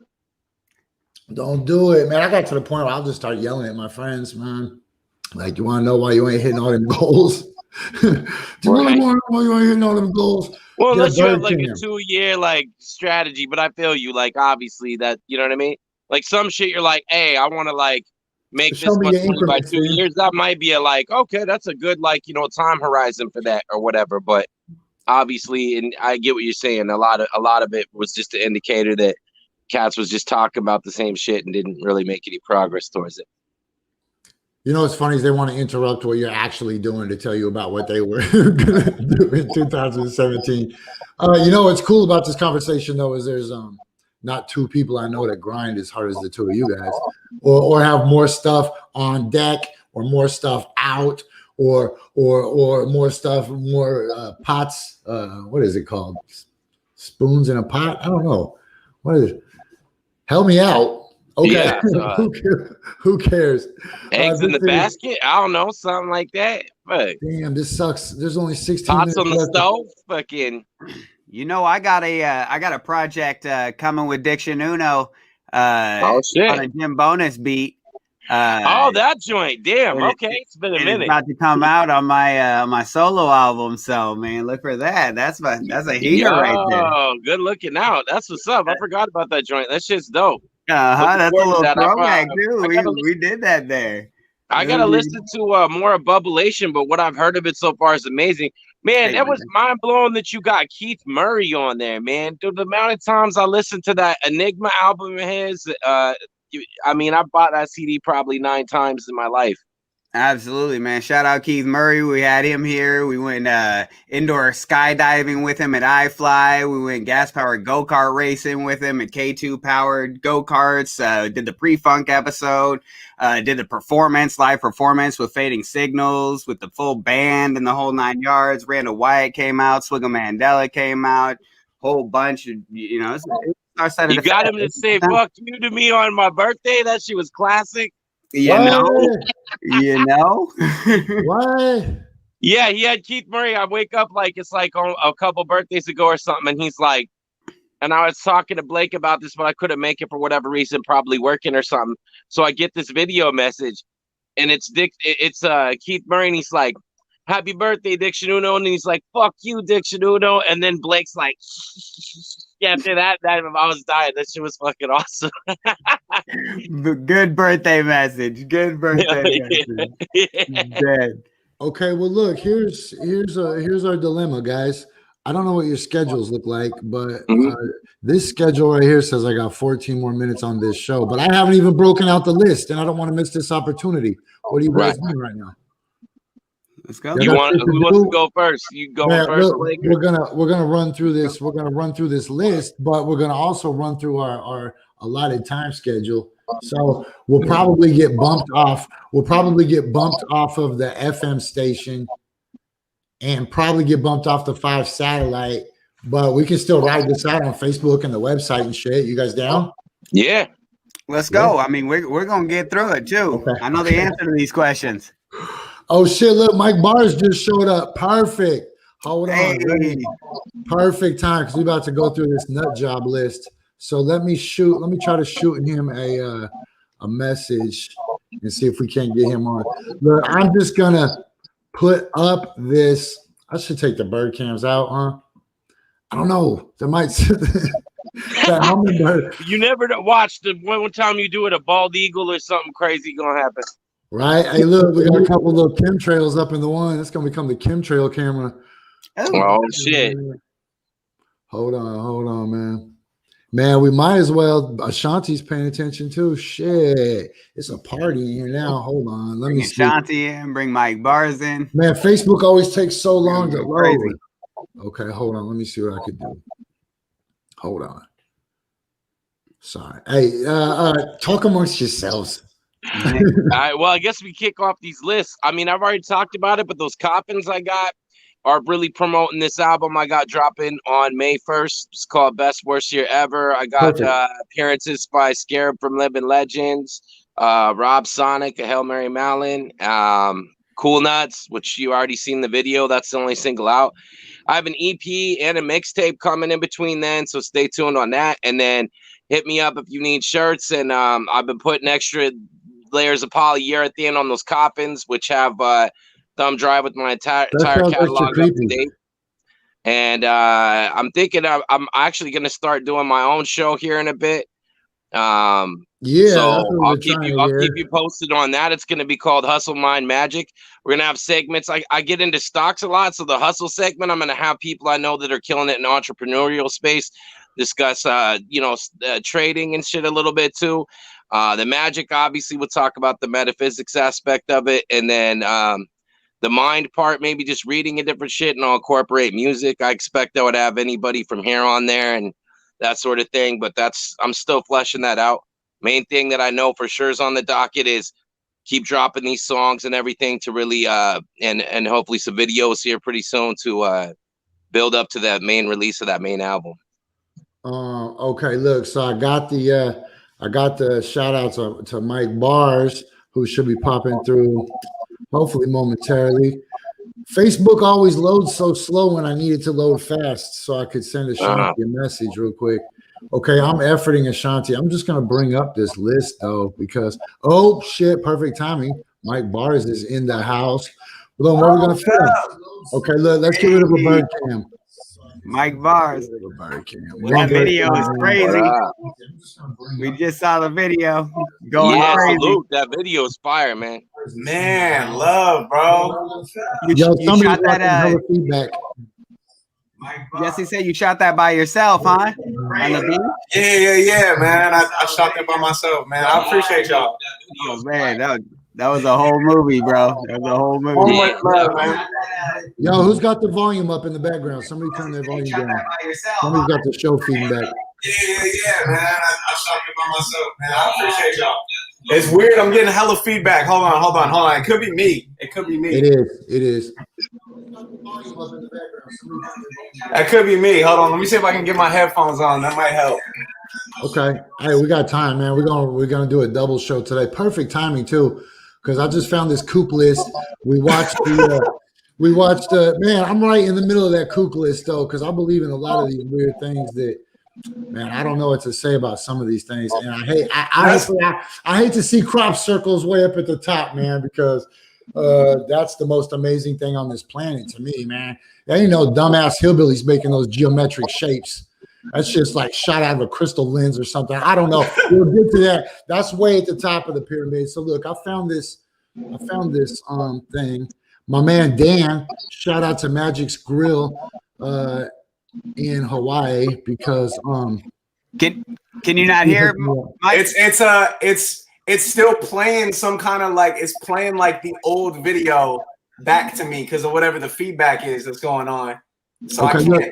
Don't do it, man. I got to the point where I'll just start yelling at my friends, man. Like, you want to know why you ain't hitting all them goals? Do you really want to know why you ain't hitting all them goals? Well, unless you have like a 2-year like strategy, but I feel you. Like, obviously that, you know what I mean? Like some shit you're like, hey, I want to like make this much money by 2 years. That might be a like, okay, that's a good like, you know, time horizon for that or whatever. But obviously, and I get what you're saying. A lot of it was just an indicator that Cats was just talking about the same shit and didn't really make any progress towards it. You know what's funny is they want to interrupt what you're actually doing to tell you about what they were going to do in 2017. You know what's cool about this conversation though is there's not two people I know that grind as hard as the two of you guys, or have more stuff on deck, or more stuff out, or more stuff, more pots. What is it called? Spoons in a pot? I don't know. What is it? Help me out. Okay. Yeah, who cares? Eggs in the basket? I don't know, something like that. But damn, this sucks. There's only 16 pots on the left. stove. Fucking. You know, I got a project coming with Diction Uno. Oh shit! On a Jim Bonus beat. Oh, that joint. Damn. Okay, it's been a minute. It's about to come out on my solo album. So man, look for that. That's a heater right there. Oh, good looking out. That's what's up. I forgot about that joint. That shit's dope. That's a little throwback too. We did that there. I gotta listen to more of Bubblation, but what I've heard of it so far is amazing. Man, that was mind blowing that you got Keith Murray on there, man. Dude, the amount of times I listened to that Enigma album of his, I mean, I bought that CD probably 9 times in my life. Absolutely, man. Shout out Keith Murray. We had him here. We went indoor skydiving with him at iFly. We went gas-powered go-kart racing with him at K2-powered go-karts. Did the pre-funk episode. Did the live performance with Fading Signals, with the full band and the whole 9 yards. Randall Wyatt came out. Swigga Mandela came out. Whole bunch of, you know. You got him to say "fuck you" to me on my birthday. That shit was classic. You know? What? Yeah, he had Keith Murray. I wake up like it's like on a couple birthdays ago or something, and he's like, and I was talking to Blake about this, but I couldn't make it for whatever reason, probably working or something. So I get this video message, and it's Keith Murray, and he's like, "Happy birthday, Diction Uno," and he's like, "Fuck you, Diction Uno," and then Blake's like, yeah, after that I was dying. That shit was fucking awesome. Good birthday message. Good birthday message. Dead. Okay, well, look, here's our dilemma, guys. I don't know what your schedules look like, but this schedule right here says I got 14 more minutes on this show, but I haven't even broken out the list, and I don't want to miss this opportunity. What do you guys mean right now? Let's go. Who wants to go first? You go first. We're gonna run through this. We're gonna run through this list, but we're gonna also run through our allotted time schedule. So we'll probably get bumped off. We'll probably get bumped off of the FM station, and probably get bumped off the 5 satellite. But we can still ride this out on Facebook and the website and shit. You guys down? Yeah. Let's go. I mean, we're gonna get through it too. Okay. I know the answer to these questions. Oh shit! Look, Mike Bars just showed up. Perfect. Hold on. Hey. Perfect time because we're about to go through this nut job list. So let me try to shoot him a message and see if we can't get him on. Look, I'm just gonna put up this. I should take the bird cams out, huh? I don't know. There might that hummingbird. You never watch the one time you do it, a bald eagle or something crazy gonna happen. Right. Hey, look, we got a couple little chemtrails up in the one. It's gonna become the chemtrail camera. Oh shit. Hold on, man. Man, we might as well. Ashanti's paying attention too. Shit. It's a party in here now. Hold on. Let me see. Ashanti in, bring Mike Bars in. Man, Facebook always takes so long to load. Crazy. Okay, hold on. Let me see what I could do. Hold on. Sorry. Hey, talk amongst yourselves. All right, well, I guess we kick off these lists. I mean, I've already talked about it, but those coffins I got are really promoting this album I got dropping on May 1st. It's called Best Worst Year Ever. I got appearances by Scarab from Living Legends, Rob Sonic, a Hail Mary Malin, Cool Nuts, which you already seen the video. That's the only single out. I have an EP and a mixtape coming in between then, so stay tuned on that. And then hit me up if you need shirts. And I've been putting extra layers of polyurethane on those coffins, which have thumb drive with my entire catalog up to date. And I'm thinking I'm actually going to start doing my own show here in a bit. So I'll keep you posted on that. It's going to be called Hustle Mind Magic. We're going to have segments. I get into stocks a lot. So the hustle segment, I'm going to have people I know that are killing it in entrepreneurial space discuss, trading and shit a little bit too. The magic, obviously, we'll talk about the metaphysics aspect of it. And then the mind part, maybe just reading a different shit, and I'll incorporate music. I expect I would have anybody from here on there and that sort of thing. But I'm still fleshing that out. Main thing that I know for sure is on the docket is keep dropping these songs and everything to really and hopefully some videos here pretty soon to build up to that main release of that main album. Okay, look, so I got the shout out to Mike Bars, who should be popping through hopefully momentarily. Facebook always loads so slow when I need it to load fast, so I could send Ashanti a message real quick. Okay, I'm efforting Ashanti. I'm just gonna bring up this list though, because oh shit, perfect timing. Mike Bars is in the house. Well, what are we gonna film? Okay, look, let's get rid of a bird cam. Mike Bars. That video is crazy. We just saw the video. Going crazy. Salute. That video is fire, man. Man, love, bro. You shot that feedback. Jesse said you shot that by yourself, huh? Yeah, man. I shot that by myself, man. I appreciate y'all. Oh man, That was a whole movie, bro. That was a whole movie. Oh, much love, man. Yo, who's got the volume up in the background? Somebody turn their volume down. Somebody's got the show feeding back. Yeah, man. I shot it by myself, man. I appreciate y'all. It's weird. I'm getting hella feedback. Hold on. It could be me. It is. That could be me. Hold on. Let me see if I can get my headphones on. That might help. Okay. Hey, we got time, man. We're gonna do a double show today. Perfect timing too, because I just found this kook list. We watched man. I'm right in the middle of that kook list though, because I believe in a lot of these weird things that, man, I don't know what to say about some of these things, and I hate to see crop circles way up at the top, man, because that's the most amazing thing on this planet to me, man. There ain't no dumbass hillbillies making those geometric shapes. That's just like shot out of a crystal lens or something. I don't know. We'll get to that. That's way at the top of the pyramid. So look, I found this thing. My man Dan, shout out to Magic's Grill in Hawaii, because can you not hear? It's still playing some kind of like, it's playing like the old video back to me because of whatever the feedback is that's going on. So okay, I can't. look,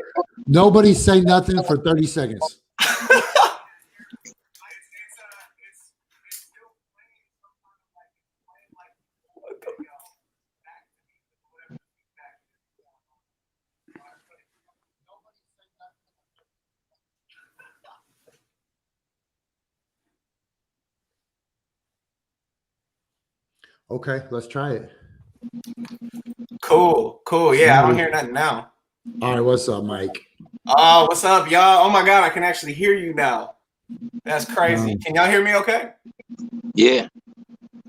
nobody say nothing for 30 seconds. Okay, let's try it. Cool. Yeah, I don't hear nothing now. All right, what's up, Mike? Oh, what's up, y'all? Oh my God, I can actually hear you now. That's crazy. Can y'all hear me okay? Yeah.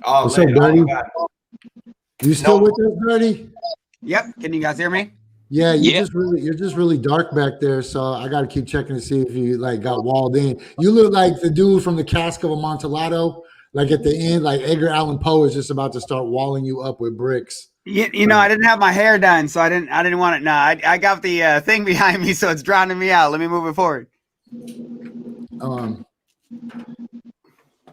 Oh, what's man. up, Dirty? Oh my God. You still with us, Dirty? Yep. Can you guys hear me? Yeah, you're just really dark back there, so I got to keep checking to see if you like got walled in. You look like the dude from the Cask of Amontillado. Like at the end, like Edgar Allan Poe is just about to start walling you up with bricks. You know, I didn't have my hair done, so I didn't want it. No, I got the thing behind me, so it's drowning me out. Let me move it forward.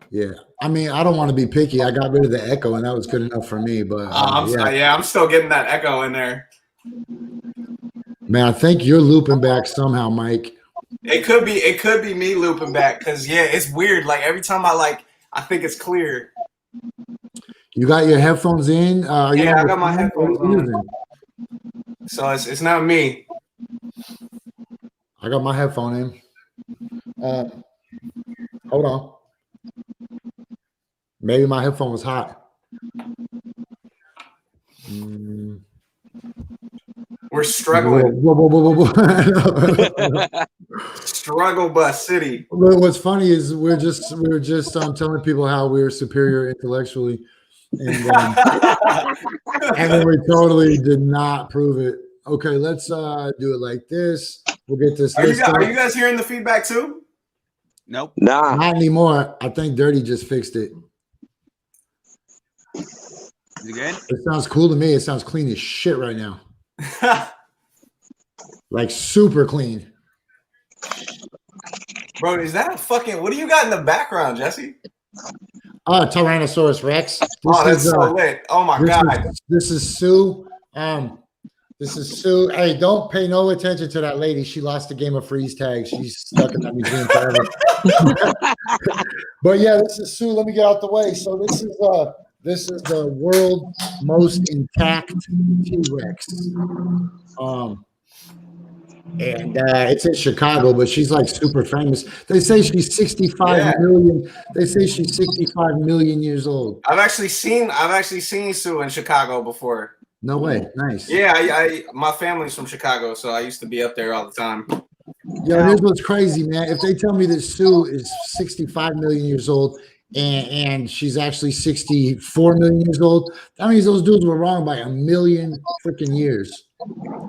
Yeah. I mean, I don't want to be picky. I got rid of the echo, and that was good enough for me. But I'm still getting that echo in there. Man, I think you're looping back somehow, Mike. It could be me looping back because it's weird. Like every time I think it's clear. You got your headphones in? I got my headphones on. So it's not me. I got my headphone in. Hold on. Maybe my headphone was hot. We're struggling. Struggle bus city. What's funny is we were just telling people how we were superior intellectually, and then we totally did not prove it. Okay, let's do it like this. We'll get this. Are you guys hearing the feedback too? Nope. Nah. Not anymore. I think Dirty just fixed it. Is it good? It sounds cool to me. It sounds clean as shit right now. Like super clean. Bro, is that a fucking, what do you got in the background, Jesse? Tyrannosaurus Rex. That's so lit. Oh my God. This is Sue. This is Sue. Hey, don't pay no attention to that lady. She lost the game of freeze tag. She's stuck in that museum forever. But yeah, this is Sue. Let me get out the way. So this is the world's most intact T-Rex. And it's in Chicago, but she's like super famous. They say she's 65 million. They say she's 65 million years old. I've actually seen Sue in Chicago before. No way. Nice. Yeah, my family's from Chicago, so I used to be up there all the time. Yo, here's what's crazy, man. If they tell me that Sue is 65 million years old and she's actually 64 million years old, that means those dudes were wrong by a million freaking years.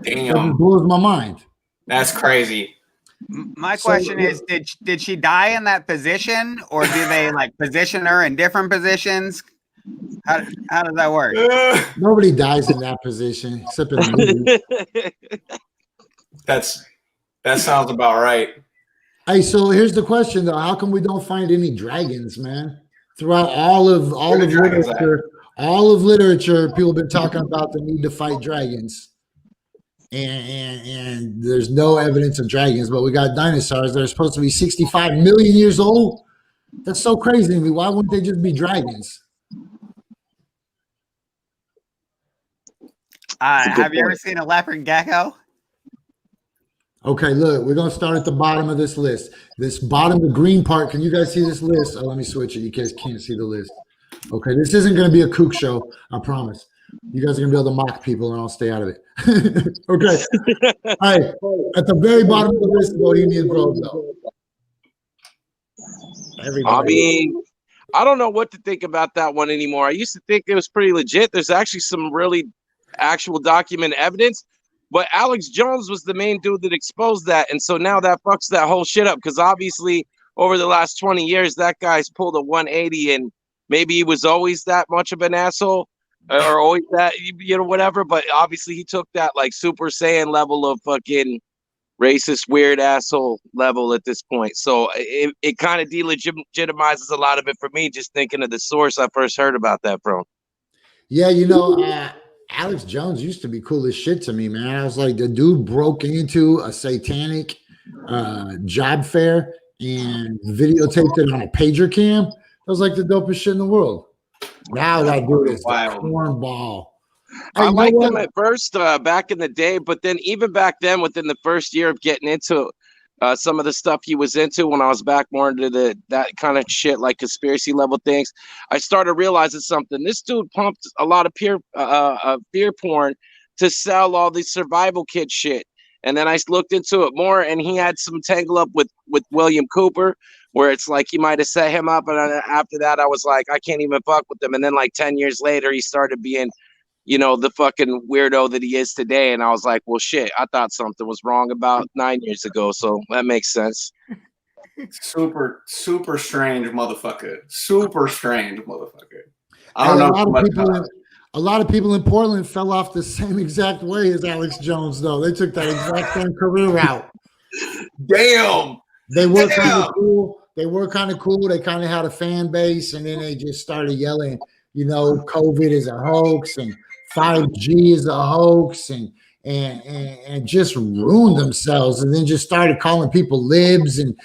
Damn. That blows my mind. That's crazy. My question is, did she die in that position, or do they like position her in different positions? How does that work? Nobody dies in that position except in the movie. That sounds about right. Hey, so here's the question though: how come we don't find any dragons, man? Throughout all of literature, All of literature, people have been talking about the need to fight dragons. And there's no evidence of dragons, but we got dinosaurs that are supposed to be 65 million years old. That's so crazy to me. Why wouldn't they just be dragons? Have you ever seen a leopard gecko? Okay, look, we're going to start at the bottom of this list. This bottom, the green part, can you guys see this list? Oh, let me switch it. You guys can't see the list. Okay, this isn't going to be a kook show, I promise. You guys are going to be able to mock people, and I'll stay out of it. Okay. All right, at the very bottom of the list, Bohemian Grove, though. Everybody. I mean, I don't know what to think about that one anymore. I used to think it was pretty legit. There's actually some really actual documented evidence. But Alex Jones was the main dude that exposed that. And so now that fucks that whole shit up. Because obviously, over the last 20 years, that guy's pulled a 180. And maybe he was always that much of an asshole. Or always that, you know, whatever. But obviously, he took that, like, Super Saiyan level of fucking racist, weird asshole level at this point. So it kind of delegitimizes a lot of it for me, just thinking of the source I first heard about that from. Yeah, you know, Alex Jones used to be cool as shit to me, man. I was like, the dude broke into a satanic job fair and videotaped it on a pager cam. That was like the dopest shit in the world. Now that dude is a cornball. I liked them at first back in the day, but then even back then, within the first year of getting into some of the stuff he was into, when I was back more into that kind of shit, like conspiracy level things, I started realizing something. This dude pumped a lot of fear porn to sell all these survival kit shit. And then I looked into it more, and he had some tangle up with William Cooper, where it's like he might have set him up. And after that, I was like, I can't even fuck with him. And then like 10 years later, he started being, you know, the fucking weirdo that he is today. And I was like, well, shit, I thought something was wrong about 9 years ago. So that makes sense. Super strange motherfucker. Super strange motherfucker. I don't know. A lot of people in Portland fell off the same exact way as Alex Jones, though. They took that exact same career route. Damn. They were kind of cool. They were kind of cool. They kind of had a fan base, and then they just started yelling, you know, COVID is a hoax and 5G is a hoax, and just ruined themselves, and then just started calling people libs and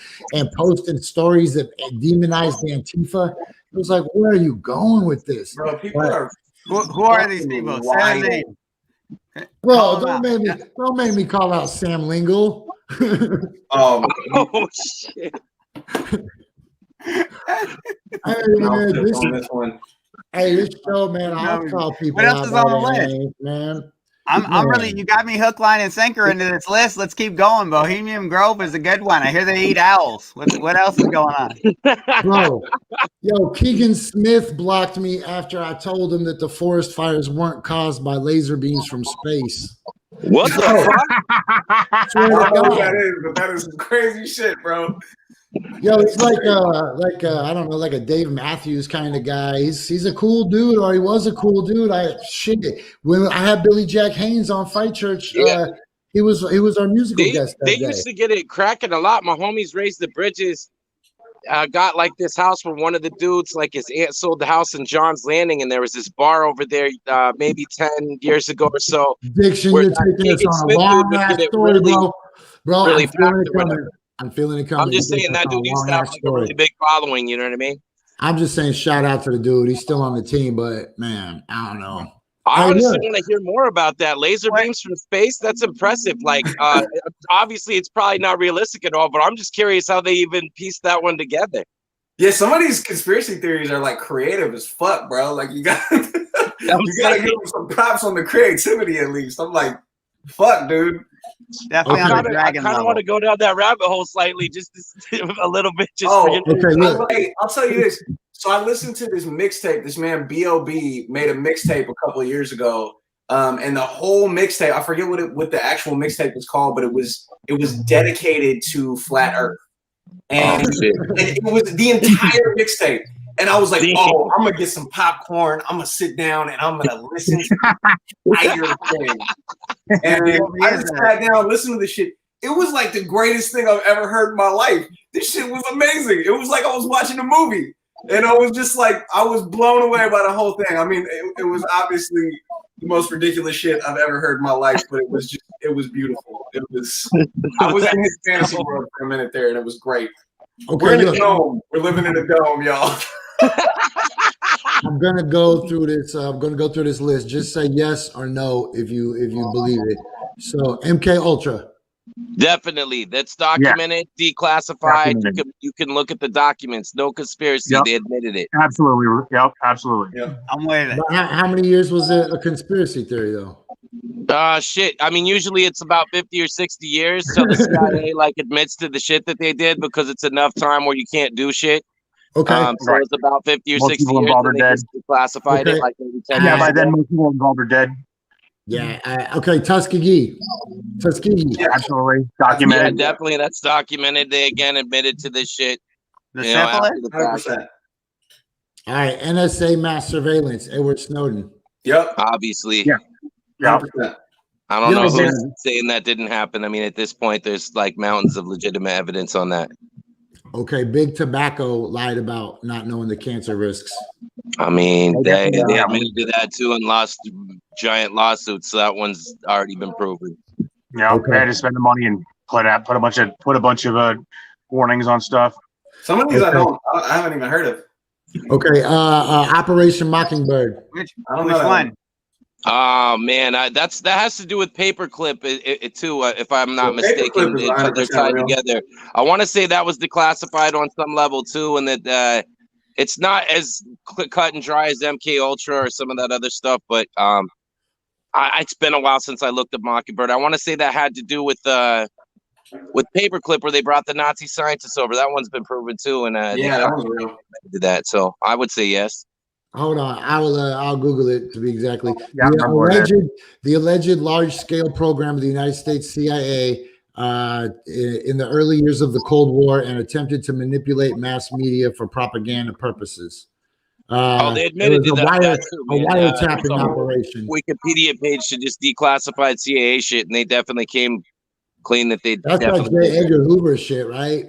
posting stories that demonized the Antifa. It was like, where are you going with this? Bro, people are who are these people? Say their name. Bro, don't make me call out Sam Lingle. Oh shit. This show, man, I'll call people. What else is on the list, man? I'm really, you got me hook, line, and sinker into this list. Let's keep going. Bohemian Grove is a good one. I hear they eat owls. What else is going on? Bro, yo, Keegan Smith blocked me after I told him that the forest fires weren't caused by laser beams from space. What the fuck? I don't know what that is, but that is some crazy shit, bro. Yo, it's like I don't know, like a Dave Matthews kind of guy. He's a cool dude, or he was a cool dude. When I had Billy Jack Haynes on Fight Church, he was our musical guest. They used to get it cracking a lot. My homies Raised the Bridges got like this house where one of the dudes, like his aunt sold the house in John's Landing, and there was this bar over there maybe 10 years ago or so. Diction, you're taking us on a long ass story, bro. Bro, really I'm feeling it coming. I'm just saying that dude used to have like a really big following, you know what I mean? I'm just saying shout out to the dude. He's still on the team, but man, I don't know. I honestly want to hear more about that. Laser beams from space? That's impressive. Like, obviously, it's probably not realistic at all, but I'm just curious how they even pieced that one together. Yeah, some of these conspiracy theories are like creative as fuck, bro. Like, you got to give them some props on the creativity at least. I'm like, fuck, dude. Definitely on the dragon I kind of want to go down that rabbit hole slightly, just a little bit. I'll tell you this. So I listened to this mixtape. This man B.O.B. made a mixtape a couple of years ago, and the whole mixtape, I forget what the actual mixtape was called, but it was dedicated to flat Earth, and it was the entire mixtape. And I was like, oh, I'm gonna get some popcorn. I'm gonna sit down and I'm gonna listen to the entire thing. And I just sat down and listened to this shit. It was like the greatest thing I've ever heard in my life. This shit was amazing. It was like I was watching a movie. And I was just like, I was blown away by the whole thing. I mean, it was obviously the most ridiculous shit I've ever heard in my life, but it was beautiful. I was in his fantasy world for a minute there, and it was great. Okay, we're in a dome. We're living in a dome, y'all. I'm gonna go through this. I'm gonna go through this list. Just say yes or no if you believe it. So MK Ultra. Definitely, that's documented, declassified. You can look at the documents. No conspiracy. They admitted it. Absolutely. Yep. Absolutely. Yep. I'm with it. How many years was it a conspiracy theory though? Shit. I mean, usually it's about 50 or 60 years till the CIA like admits to the shit that they did because it's enough time where you can't do shit. Okay. So it's about 50 or 60 years. And they just declassified it like maybe 10 years. By then most people involved are dead. Yeah. Okay. Tuskegee. Absolutely documented. Yeah, definitely. That's documented. They again admitted to this shit. The syphilis. All right. NSA mass surveillance. Edward Snowden. Yep. Obviously. Yeah. I don't know who's saying that didn't happen. I mean, at this point, there's like mountains of legitimate evidence on that. Okay. Big Tobacco lied about not knowing the cancer risks. I mean, they admitted to that too and lost giant lawsuits. So that one's already been proven. Yeah, they had to spend the money and put a bunch of warnings on stuff. Some of these I haven't even heard of. Okay, Operation Mockingbird. Which one? Oh man, that has to do with Paperclip too, if I'm not mistaken. They're tied together. I want to say that was declassified on some level too, and that it's not as cut and dry as MK Ultra or some of that other stuff. But it's been a while since I looked at Mockingbird. I want to say that had to do with Paperclip, where they brought the Nazi scientists over. That one's been proven too, and that was real. Did that? So I would say yes. Hold on, I'll Google it to be exactly. The alleged large-scale program of the United States CIA in the early years of the Cold War and attempted to manipulate mass media for propaganda purposes. They admitted to that too, a wiretapping operation. Wikipedia page to just declassified CIA shit, and they definitely came clean that they. That's like J. Edgar Hoover shit, right?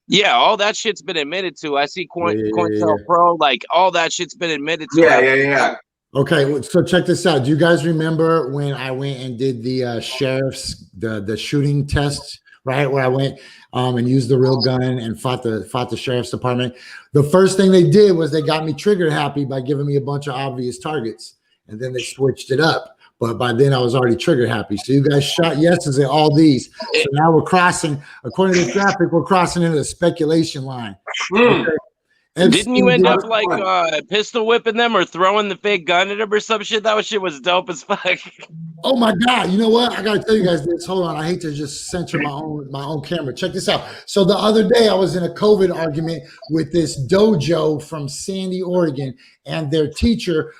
Yeah, all that shit's been admitted to. I see COINTELPRO, like all that shit's been admitted to. Yeah. Okay, so check this out. Do you guys remember when I went and did the sheriff's the shooting test, right? Where I went and used the real gun and fought the sheriff's department. The first thing they did was they got me trigger happy by giving me a bunch of obvious targets, and then they switched it up. But by then I was already trigger happy. So you guys shot yeses at all these. So now we're crossing, according to the graphic, we're crossing into the speculation line. Okay. Didn't you end up like pistol whipping them or throwing the fake gun at them or some shit? That shit was dope as fuck. Oh my God. You know what? I got to tell you guys this. Hold on. I hate to just censor my own camera. Check this out. So the other day I was in a COVID argument with this dojo from Sandy, Oregon, and their teacher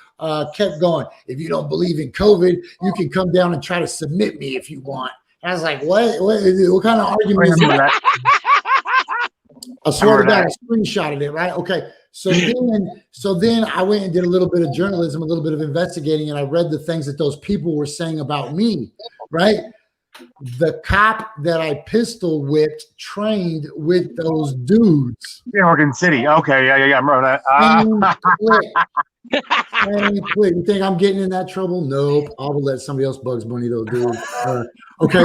kept going, if you don't believe in COVID, you can come down and try to submit me if you want. I was like, what kind of argument is that? I swear to God, I screenshotted it, right? Okay. So then I went and did a little bit of journalism, a little bit of investigating, and I read the things that those people were saying about me, right? The cop that I pistol whipped trained with those dudes. Oregon City. Okay, yeah. I remember that. You think I'm getting in that trouble? Nope. I'll let somebody else Bugs Bunny those dudes. Okay.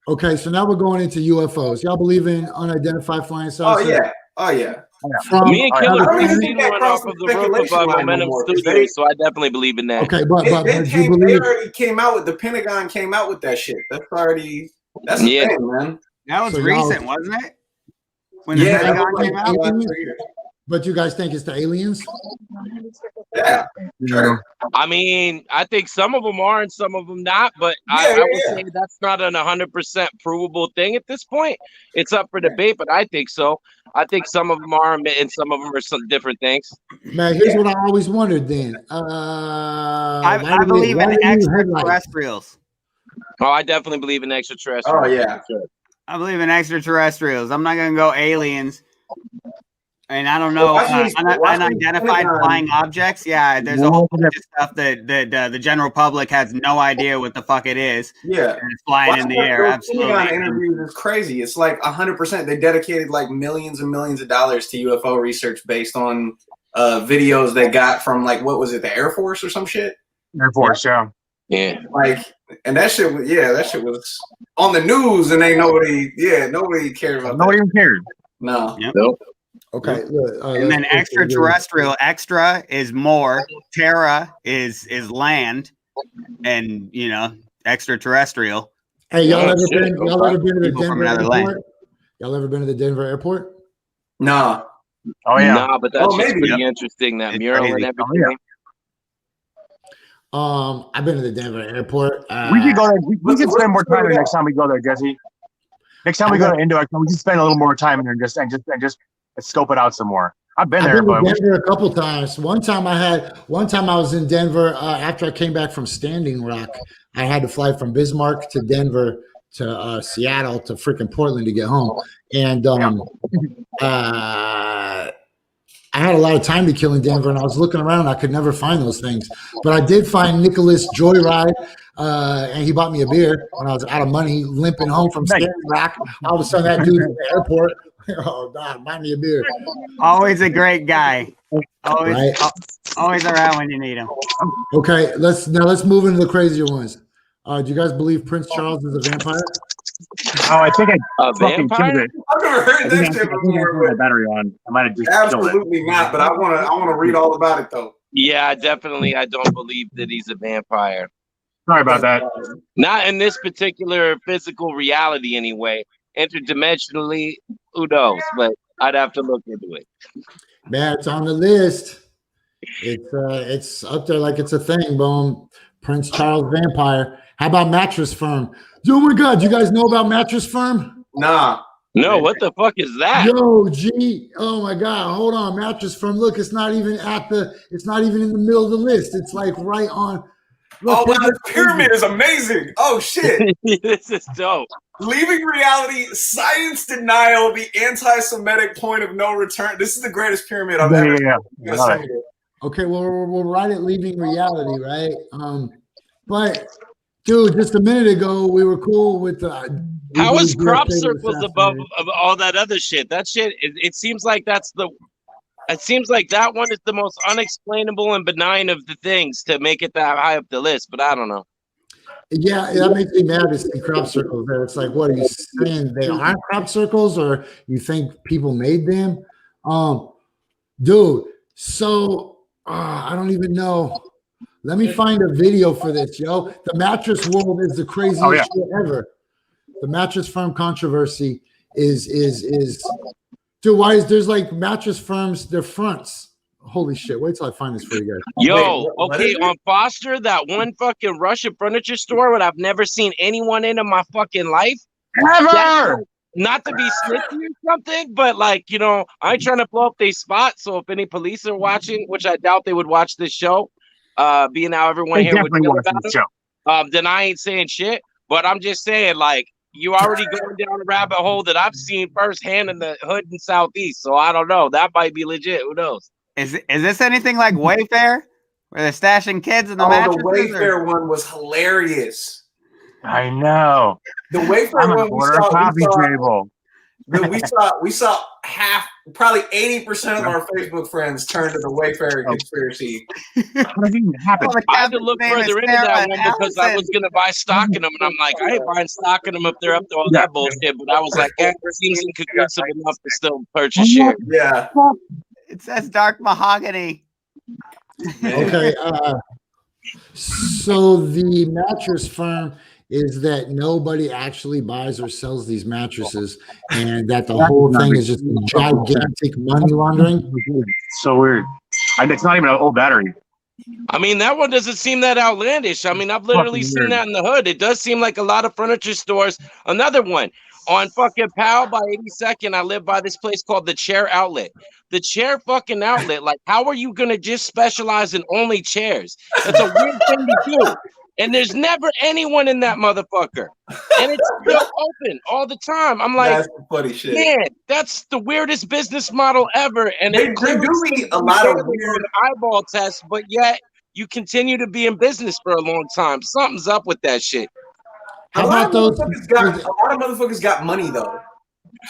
Okay, so now we're going into UFOs. Y'all believe in unidentified flying saucers? Oh yeah. Me and Killer Christine went off of the roof of Momentum Studios, so I definitely believe in that. Okay, but they already came out with the Pentagon came out with that shit. That's the thing, man. That was recent, wasn't it? When the Pentagon came out. But you guys think it's the aliens? Yeah, sure. I mean, I think some of them are and some of them not, but I would say that's not an 100% provable thing at this point. It's up for debate, but I think so. I think some of them are and some of them are some different things. Man, here's what I always wondered then. I believe in extraterrestrials. Oh, I definitely believe in extraterrestrials. Oh, yeah. I believe in extraterrestrials. I'm not going to go aliens. And I don't know, unidentified flying objects. Yeah, there's a whole bunch of stuff that the general public has no idea what the fuck it is. Yeah, and it's flying in the air. Absolutely, interviews is crazy. It's like 100%. They dedicated like millions and millions of dollars to UFO research based on videos they got from like what was it, the Air Force or some shit? Air Force, yeah. Like, and that shit was on the news, and nobody cared about. Nobody even cared. No. Yep. Nope. Okay. And then extraterrestrial, extra is more, terra is land, and extraterrestrial. Hey, y'all ever been to the Denver airport? Land. Y'all ever been to the Denver airport? No. Oh yeah. No, but that's just pretty interesting. That mural and everything. I've been to the Denver airport. We could go there. We could spend more time there next time we go there, Jesse. Next time we go to Indo, we can spend a little more time in there and just scope it out some more. I've been there, but Denver a couple times. One time I was in Denver after I came back from Standing Rock. I had to fly from Bismarck to Denver to Seattle to freaking Portland to get home, and I had a lot of time to kill in Denver, and I was looking around. I could never find those things, but I did find Nicholas Joyride, and he bought me a beer when I was out of money, limping home from Standing Rock. All of a sudden, that dude's in the airport. Oh God, buy me a beer. Always a great guy. Always around when you need him. Okay, let's move into the crazier ones. Do you guys believe Prince Charles is a vampire? Oh, I think I fucking vampire? killed it. I've never heard that shit before. I battery on. I might have just Absolutely not, but I want to read all about it though. Yeah, definitely. I don't believe that he's a vampire. Sorry about that. Not in this particular physical reality, anyway. Interdimensionally, who knows? But I'd have to look into it. Man, it's on the list. It's up there like it's a thing. Boom, Prince Charles vampire. How about Mattress Firm? Oh my God, you guys know about Mattress Firm? Nah. No, what the fuck is that? Yo, G. Oh my God, hold on. Mattress Firm. Look, it's not even in the middle of the list. It's like right on. Look, Oh wow, this pyramid is amazing. Oh shit. This is dope. Leaving reality, science denial, the anti-Semitic point of no return. This is the greatest pyramid I've ever seen. Okay, well, we'll write it leaving reality, right? But dude, just a minute ago, we were cool with How is crop circles above all that other shit? That shit, it seems like that one is the most unexplainable and benign of the things to make it that high up the list, but I don't know. Yeah, that makes me mad to see crop circles there. It's like, what are you saying? They aren't crop circles, or you think people made them? Dude, so I don't even know. Let me find a video for this, yo. The mattress world is the craziest shit ever. The Mattress Firm controversy is dude, why is there's like mattress firms, their fronts. Holy shit. Wait till I find this for you guys. Yo, okay, on Foster, that one fucking Russian furniture store what I've never seen anyone in my fucking life. Ever! Not to be snitchy or something, but like, I ain't trying to blow up their spot. So if any police are watching, which I doubt they would watch this show, being how everyone here would feel about it, then I ain't saying shit. But I'm just saying, like, you already going down a rabbit hole that I've seen firsthand in the hood in Southeast. So I don't know. That might be legit. Who knows? Is this anything like Wayfair, where they're stashing kids in the mattresses? The Wayfair one was hilarious. I know. The Wayfair one we saw half, probably 80% of our Facebook friends turn to the Wayfair conspiracy. I had to look further into that one because I was gonna buy stock in them, and I'm like, I ain't buying stock in them if they're up to all that bullshit. But I was like, it seems inconclusive enough to still purchase shares. Yeah. It says dark mahogany. Okay. So the Mattress Firm is that nobody actually buys or sells these mattresses, and that the whole thing is just gigantic money laundering. So weird. It's not even an old battery. I mean, that one doesn't seem that outlandish. I mean, I've literally seen that in the hood. It does seem like a lot of furniture stores. Another one on fucking Powell by 82nd. I live by this place called the Chair Outlet. The Chair fucking Outlet. Like, how are you gonna just specialize in only chairs? That's a weird thing to do. and there's never anyone in that motherfucker, and it's still open all the time. I'm like, that's funny shit. Man, that's the weirdest business model ever, and it clearly do a lot of weird eyeball tests, but yet you continue to be in business for a long time. Something's up with that shit. How about those? A lot of motherfuckers got money though,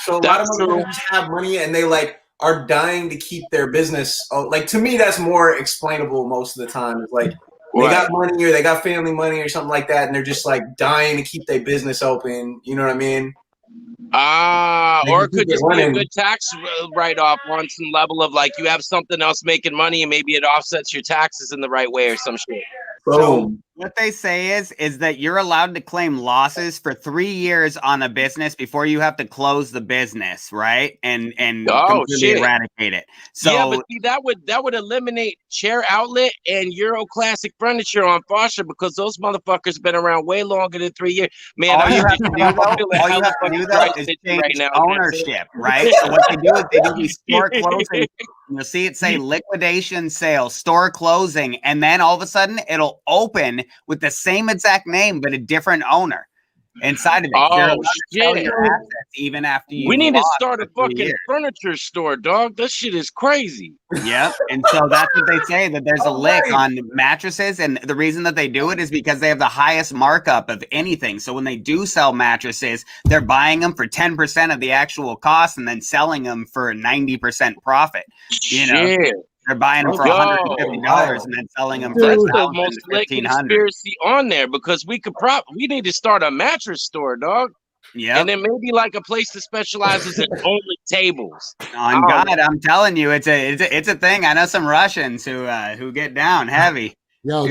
so a lot of motherfuckers have money and they like are dying to keep their business. Like to me, that's more explainable most of the time. It's like they got money or they got family money or something like that, and they're just like dying to keep their business open. You know what I mean? Or it could just be a good tax write-off on some level of like you have something else making money and maybe it offsets your taxes in the right way or some shit. So what they say is that you're allowed to claim losses for 3 years on a business before you have to close the business, right? And completely eradicate it. So yeah, but see, that would eliminate Chair Outlet and Euro Classic Furniture on Foster because those motherfuckers been around way longer than 3 years. Man, all you have to do though is change ownership, right? So what they do is they do these store closing. You'll see it say liquidation sale, store closing, and then all of a sudden it'll open with the same exact name but a different owner inside of it. Oh shit! Your assets even after you. We need to start a fucking furniture store, dog. That shit is crazy. Yep, and so that's what they say, that there's a lick on mattresses, and the reason that they do it is because they have the highest markup of anything. So when they do sell mattresses, they're buying them for 10% of the actual cost and then selling them for a 90% profit. You know, they're buying them for $150 and then selling them for the most lit conspiracy on there because we need to start a mattress store, dog. Yeah, and then maybe like a place that specializes in only tables. On God, I'm telling you, it's a thing. I know some Russians who get down heavy. Yo,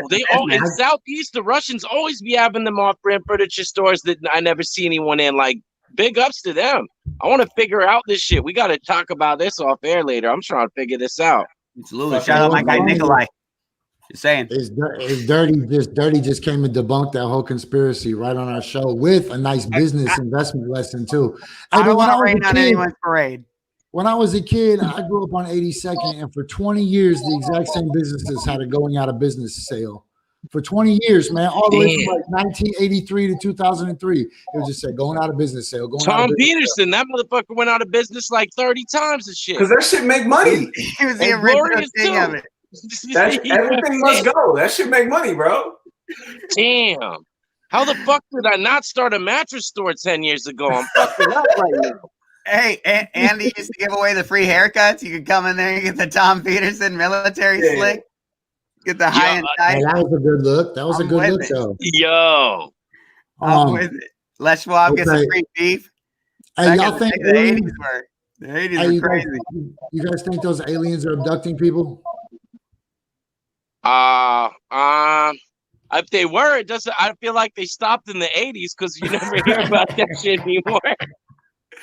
they all in Southeast. The Russians always be having them off-brand furniture stores that I never see anyone in. Like, big ups to them. I want to figure out this shit. We got to talk about this off air later. I'm trying to figure this out. Absolutely. Shout out my guy Nikolai. Just saying. It's Dirty just came and debunked that whole conspiracy right on our show with a nice business investment lesson too. I don't want to rain on anyone's parade. When I was a kid, I grew up on 82nd, and for 20 years, the exact same businesses had a going out of business sale. For 20 years, man, all the way from like 1983 to 2003, it was just said going out of business sale. Tom Peterson, that motherfucker went out of business like 30 times and shit. Because that shit make money. He was the original king of it. Everything must go. That should make money, bro. Damn. How the fuck did I not start a mattress store 10 years ago? I'm fucking up right now. Hey, Andy used to give away the free haircuts. You could come in there and get the Tom Peterson military slick. Get the high and tight. Hey, that was a good look. That was a good look, though. Yo. I'm with it. Les Schwab gets some free beef. Hey, y'all think the 80s were? The 80s were crazy. You guys think those aliens are abducting people? If they were, it doesn't. I feel like they stopped in the 80s because you never hear about that shit anymore.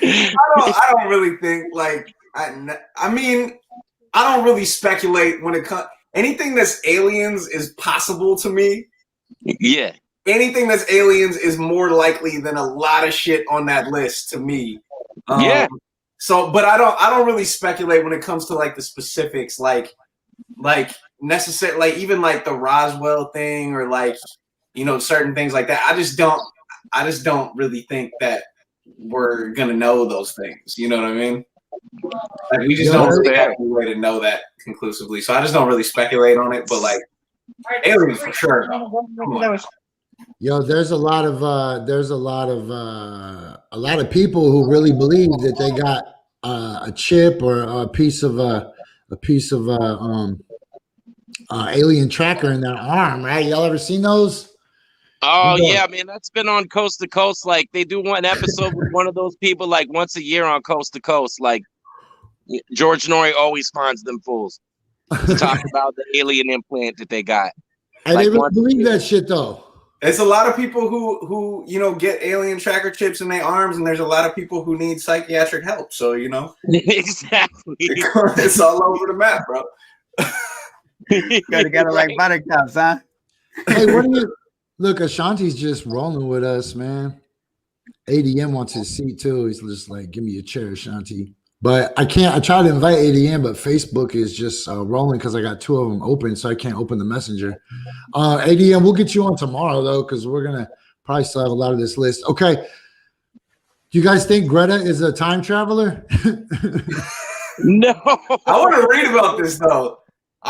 I don't really think like I mean I don't really speculate when it comes. Anything that's aliens is possible to me. Yeah. Anything that's aliens is more likely than a lot of shit on that list to me. Yeah. So, but I don't really speculate when it comes to like the specifics, like necessary, like even like the Roswell thing or like, you know, certain things like that. I just don't really think that we're gonna know those things. You know what I mean? Like we just don't really have any way to know that conclusively. So I just don't really speculate on it. But like aliens for sure. Yo, there's a lot of people who really believe that they got a chip or a piece of alien tracker in their arm, right? Y'all ever seen those? Oh yeah, man, that's been on Coast to Coast. Like they do one episode with one of those people like once a year on Coast to Coast. Like George Norrie always finds them fools to talk about the alien implant that they got. I like really believe that shit though. It's a lot of people who you know get alien tracker chips in their arms, and there's a lot of people who need psychiatric help. So you know, exactly, it's all over the map, bro. Go together like buttercups, huh? Hey, what do you? Look, Ashanti's just rolling with us, man. ADM wants his seat too. He's just like, give me your chair, Ashanti. But I can't. I tried to invite ADM, but Facebook is just rolling because I got 2 of them open, so I can't open the messenger. ADM, we'll get you on tomorrow though, because we're gonna probably still have a lot of this list. Okay. Do you guys think Greta is a time traveler? No. I want to read about this though.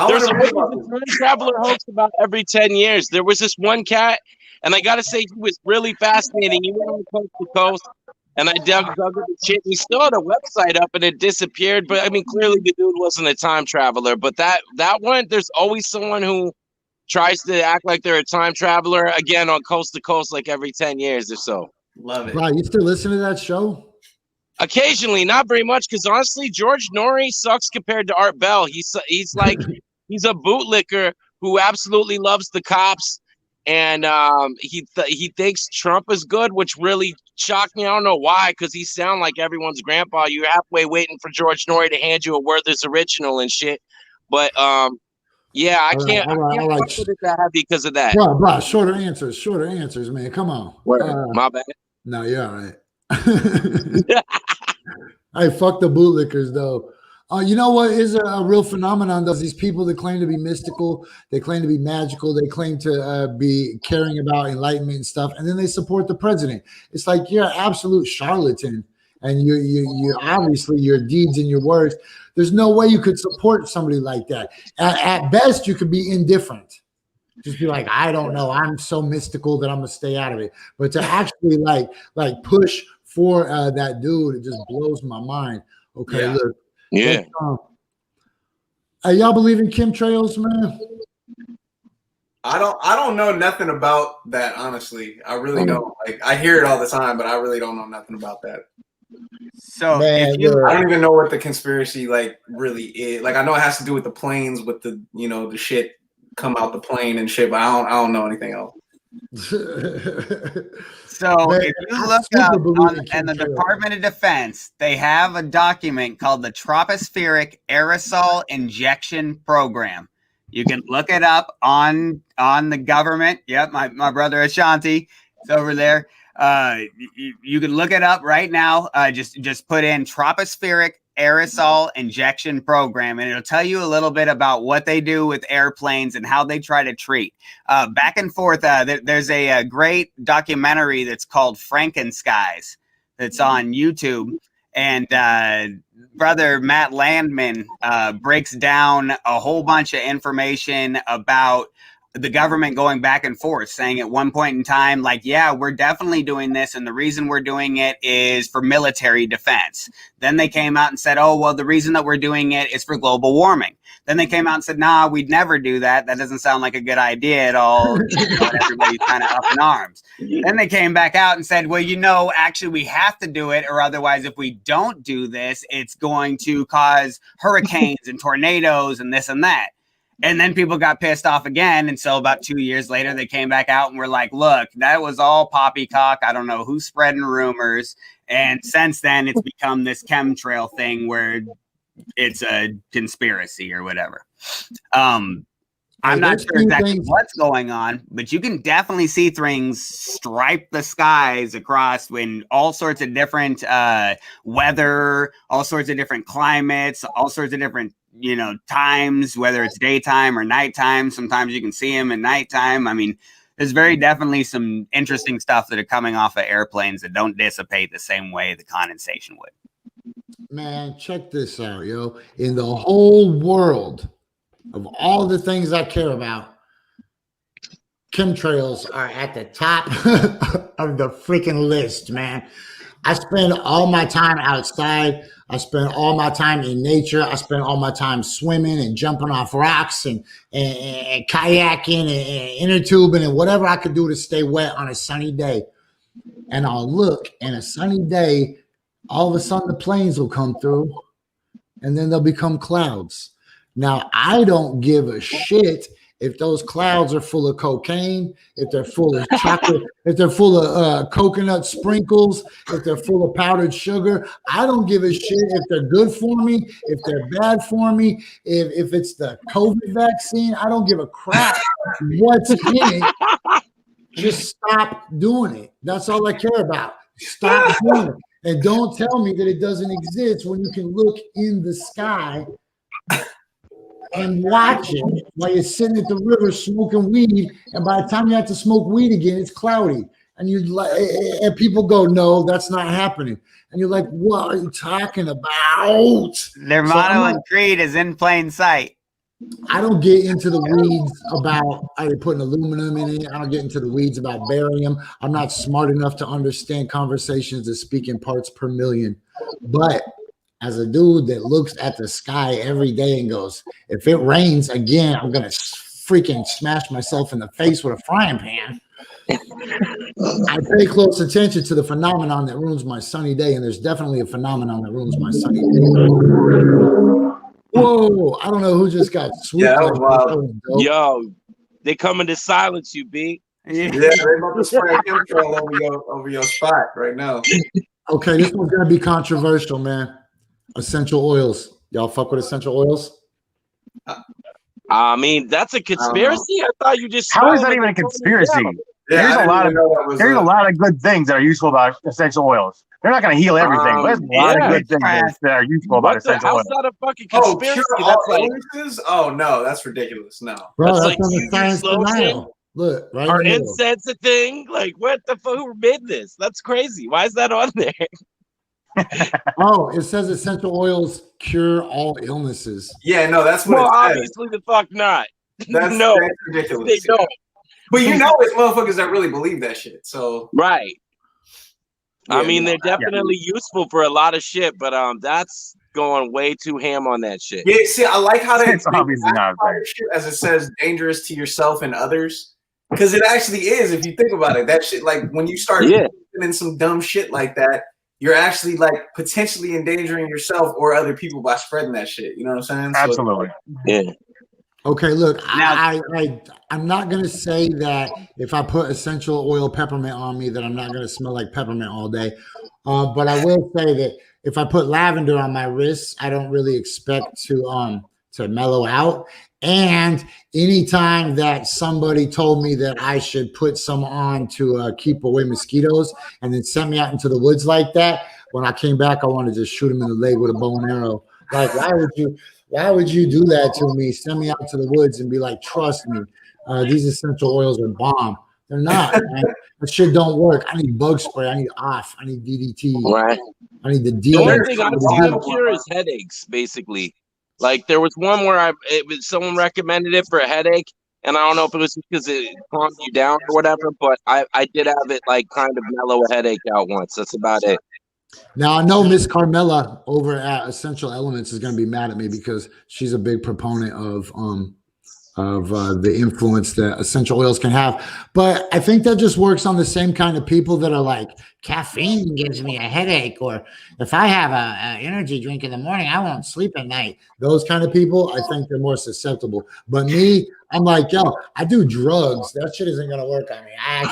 There's a time traveler hoax about every 10 years. There was this one cat, and I gotta say he was really fascinating. He went on coast to coast. And I dug into the shit. We still had a website up and it disappeared. But I mean, clearly the dude wasn't a time traveler. But that one, there's always someone who tries to act like they're a time traveler again on coast to coast, like every 10 years or so. Love it. Bro, you still listen to that show? Occasionally, not very much, because honestly, George Norrie sucks compared to Art Bell. He's like he's a bootlicker who absolutely loves the cops. And he thinks Trump is good, which really shocked me. I don't know why, because he sound like everyone's grandpa. You're halfway waiting for George Norrie to hand you a Werther's original and shit. But yeah, I can't fuck with it that heavy because of that. Bro, shorter answers, man. Come on. My bad. No, you're all right. Hey, fuck the bootlickers though. You know what is a real phenomenon? These people that claim to be mystical, they claim to be magical, they claim to be caring about enlightenment and stuff, and then they support the president. It's like you're an absolute charlatan, and you obviously your deeds and your words. There's no way you could support somebody like that. At best, you could be indifferent. Just be like, I don't know. I'm so mystical that I'm gonna stay out of it. But to actually like push for that dude, it just blows my mind. Okay, yeah. Look. Yeah. Y'all believe in chemtrails, man? I don't know nothing about that, honestly. I really don't. Like, I hear it all the time, but I really don't know nothing about that. So man, I don't even know what the conspiracy like really is. Like, I know it has to do with the planes, with the the shit come out the plane and shit, but I don't know anything else. So if you look up in the Department of Defense, they have a document called the Tropospheric Aerosol Injection Program. You can look it up on the government. Yep, my brother Ashanti is over there. You can look it up right now. Just put in Tropospheric Aerosol Injection Program, and it'll tell you a little bit about what they do with airplanes and how they try to treat. Back and forth, there's a great documentary that's called Frankenskies that's on YouTube, and brother Matt Landman breaks down a whole bunch of information about the government going back and forth, saying at one point in time, like, yeah, we're definitely doing this, and the reason we're doing it is for military defense. Then they came out and said, oh, well, the reason that we're doing it is for global warming. Then they came out and said, nah, we'd never do that. That doesn't sound like a good idea at all. Everybody's kind of up in arms. Then they came back out and said, well, actually we have to do it, or otherwise if we don't do this, it's going to cause hurricanes and tornadoes and this and that. And then people got pissed off again. And so about 2 years later, they came back out and were like, look, that was all poppycock. I don't know who's spreading rumors. And since then, it's become this chemtrail thing where it's a conspiracy or whatever. I'm not sure exactly what's going on, but you can definitely see things stripe the skies across when all sorts of different weather, all sorts of different climates, all sorts of different times, whether it's daytime or nighttime. Sometimes you can see them at nighttime. I mean, there's very definitely some interesting stuff that are coming off of airplanes that don't dissipate the same way the condensation would. Man, check this out, yo. In the whole world of all the things I care about, chemtrails are at the top of the freaking list, man. I spend all my time outside. I spend all my time in nature. I spend all my time swimming and jumping off rocks and kayaking and inner tubing and whatever I could do to stay wet on a sunny day. And I'll look, and a sunny day, all of a sudden the planes will come through, and then they'll become clouds. Now, I don't give a shit if those clouds are full of cocaine, if they're full of chocolate, if they're full of coconut sprinkles, if they're full of powdered sugar. I don't give a shit if they're good for me, if they're bad for me, if it's the COVID vaccine. I don't give a crap what's in it. Just stop doing it. That's all I care about. Stop doing it. And don't tell me that it doesn't exist when you can look in the sky and watch it while you're sitting at the river smoking weed. And by the time you have to smoke weed again, it's cloudy. And you like, and people go, no, that's not happening. And you're like, what are you talking about? Their motto and creed is in plain sight. I don't get into the weeds about are they putting aluminum in it. I don't get into the weeds about barium. I'm not smart enough to understand conversations that speak in parts per million. But as a dude that looks at the sky every day and goes, if it rains again, I'm going to freaking smash myself in the face with a frying pan. I pay close attention to the phenomenon that ruins my sunny day, and there's definitely a phenomenon that ruins my sunny day. Whoa, I don't know who just got swooped. Yeah, that was wild. Yo, they coming to silence you, B. Yeah, they're about to spray a chemical over your spot right now. Okay, this one's gonna be controversial, man. Essential oils. Y'all fuck with essential oils? I mean, that's a conspiracy. I thought you just. How is that even a conspiracy? Yeah, there's a lot of good things that are useful about essential oils. They're not going to heal everything, but there's a lot of good things that are useful about essential oils. How's that a fucking conspiracy? That's like illnesses? Oh no, that's ridiculous. No, bro, that's like you science lotion. denial. Look, right? Are incense a thing? Like, what the fuck? Who made this? That's crazy. Why is that on there? Oh, it says essential oils cure all illnesses. Yeah, no, that's what. Well, it says. obviously the fuck not. That's ridiculous. They don't. But you know, it's motherfuckers that really believe that shit. So right. Yeah, I mean, they're definitely useful for a lot of shit, but that's going way too ham on that shit. Yeah, see, I like how they obviously not shit as it says dangerous to yourself and others. Because it actually is, if you think about it. That shit, like when you start in some dumb shit like that, you're actually like potentially endangering yourself or other people by spreading that shit. You know what I'm saying? Absolutely. Yeah. Okay, look, I'm not gonna say that if I put essential oil peppermint on me that I'm not gonna smell like peppermint all day. But I will say that if I put lavender on my wrists, I don't really expect to mellow out. And anytime that somebody told me that I should put some on to keep away mosquitoes and then sent me out into the woods like that, when I came back, I wanted to just shoot him in the leg with a bow and arrow. Like, why would you do that to me? Send me out to the woods and be like, trust me, these essential oils are bomb. They're not, man. That shit don't work. I need bug spray. I need off. I need DDT. Right. I need the The deal. only thing I've seen them cure is headaches, basically. Like there was one where someone recommended it for a headache, and I don't know if it was because it calmed you down or whatever, but I did have it like kind of mellow a headache out once. That's about it. Now I know Miss Carmela over at Essential Elements is going to be mad at me because she's a big proponent of the influence that essential oils can have. But I think that just works on the same kind of people that are like, caffeine gives me a headache, or if I have a energy drink in the morning, I won't sleep at night. Those kind of people, I think they're more susceptible. But me, I'm like, yo, I do drugs. That shit isn't going to work on me. I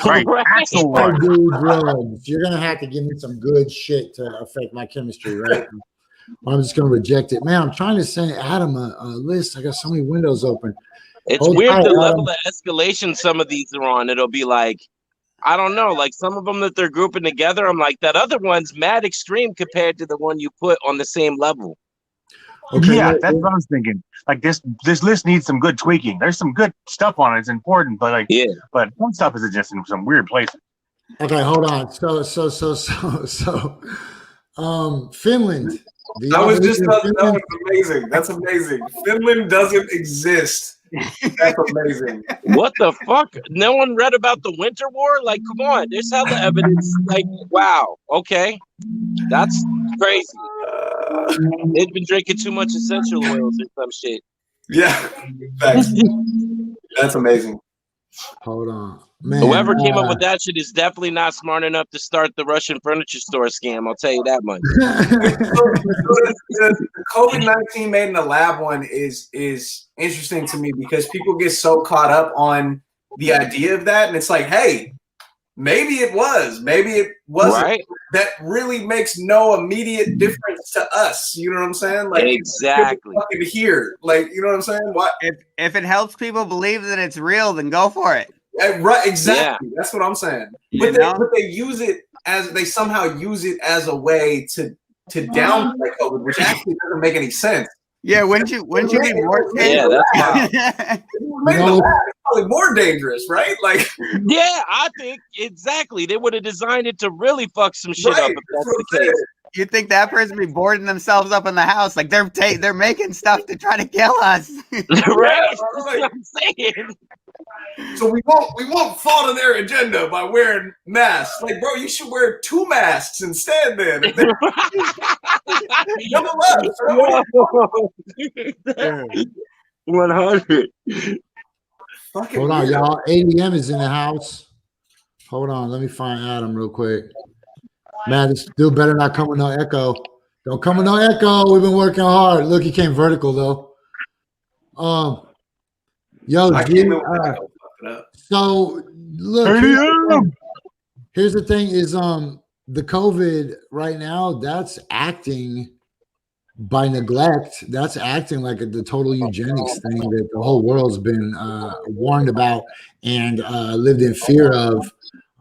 do drugs. You're going to have to give me some good shit to affect my chemistry, right? I'm just going to reject it. Man, I'm trying to send Adam a list. I got so many windows open. It's weird the level of escalation some of these are on. It'll be like, I don't know, like some of them that they're grouping together, I'm like, that other one's mad extreme compared to the one you put on the same level. Okay, yeah, that's what I was thinking. Like this list needs some good tweaking. There's some good stuff on it. It's important, but like, but some stuff is just in some weird places. Okay, hold on. So, Finland. That was amazing. That's amazing. Finland doesn't exist. That's amazing. What the fuck? No one read about the Winter War? Like, come on. There's hella evidence. Like, wow. Okay. That's crazy. They've been drinking too much essential oils or some shit. Yeah. Thanks. That's amazing. Hold on. Man, whoever came up with that shit is definitely not smart enough to start the Russian furniture store scam. I'll tell you that much. The COVID-19 made in the lab one is interesting to me because people get so caught up on the idea of that, and it's like, hey, maybe it was, maybe it wasn't. Right. That really makes no immediate difference to us. You know what I'm saying? Like exactly. Here, like you know what I'm saying? What if it helps people believe that it's real, then go for it. Right, exactly. Yeah. That's what I'm saying. But they use it as they somehow use it as a way to downplay COVID, which actually doesn't make any sense. Yeah, wouldn't you be more? Yeah, that's wild. It's probably more dangerous, right? Like, yeah, I think exactly. They would have designed it to really fuck some shit up if that's the case. You think that person be boarding themselves up in the house? Like they're making stuff to try to kill us. Right. That's what I'm saying. So we won't fall to their agenda by wearing masks. Like, bro, you should wear 2 masks instead then. Nonetheless, 100. Hold on, y'all. ADM is in the house. Hold on. Let me find Adam real quick. Man, this dude better not come with no echo. Don't come with no echo. We've been working hard. Look, he came vertical though. Yo, so look, here's the thing is the COVID right now, that's acting by neglect. That's acting like the total eugenics thing that the whole world's been warned about and lived in fear of.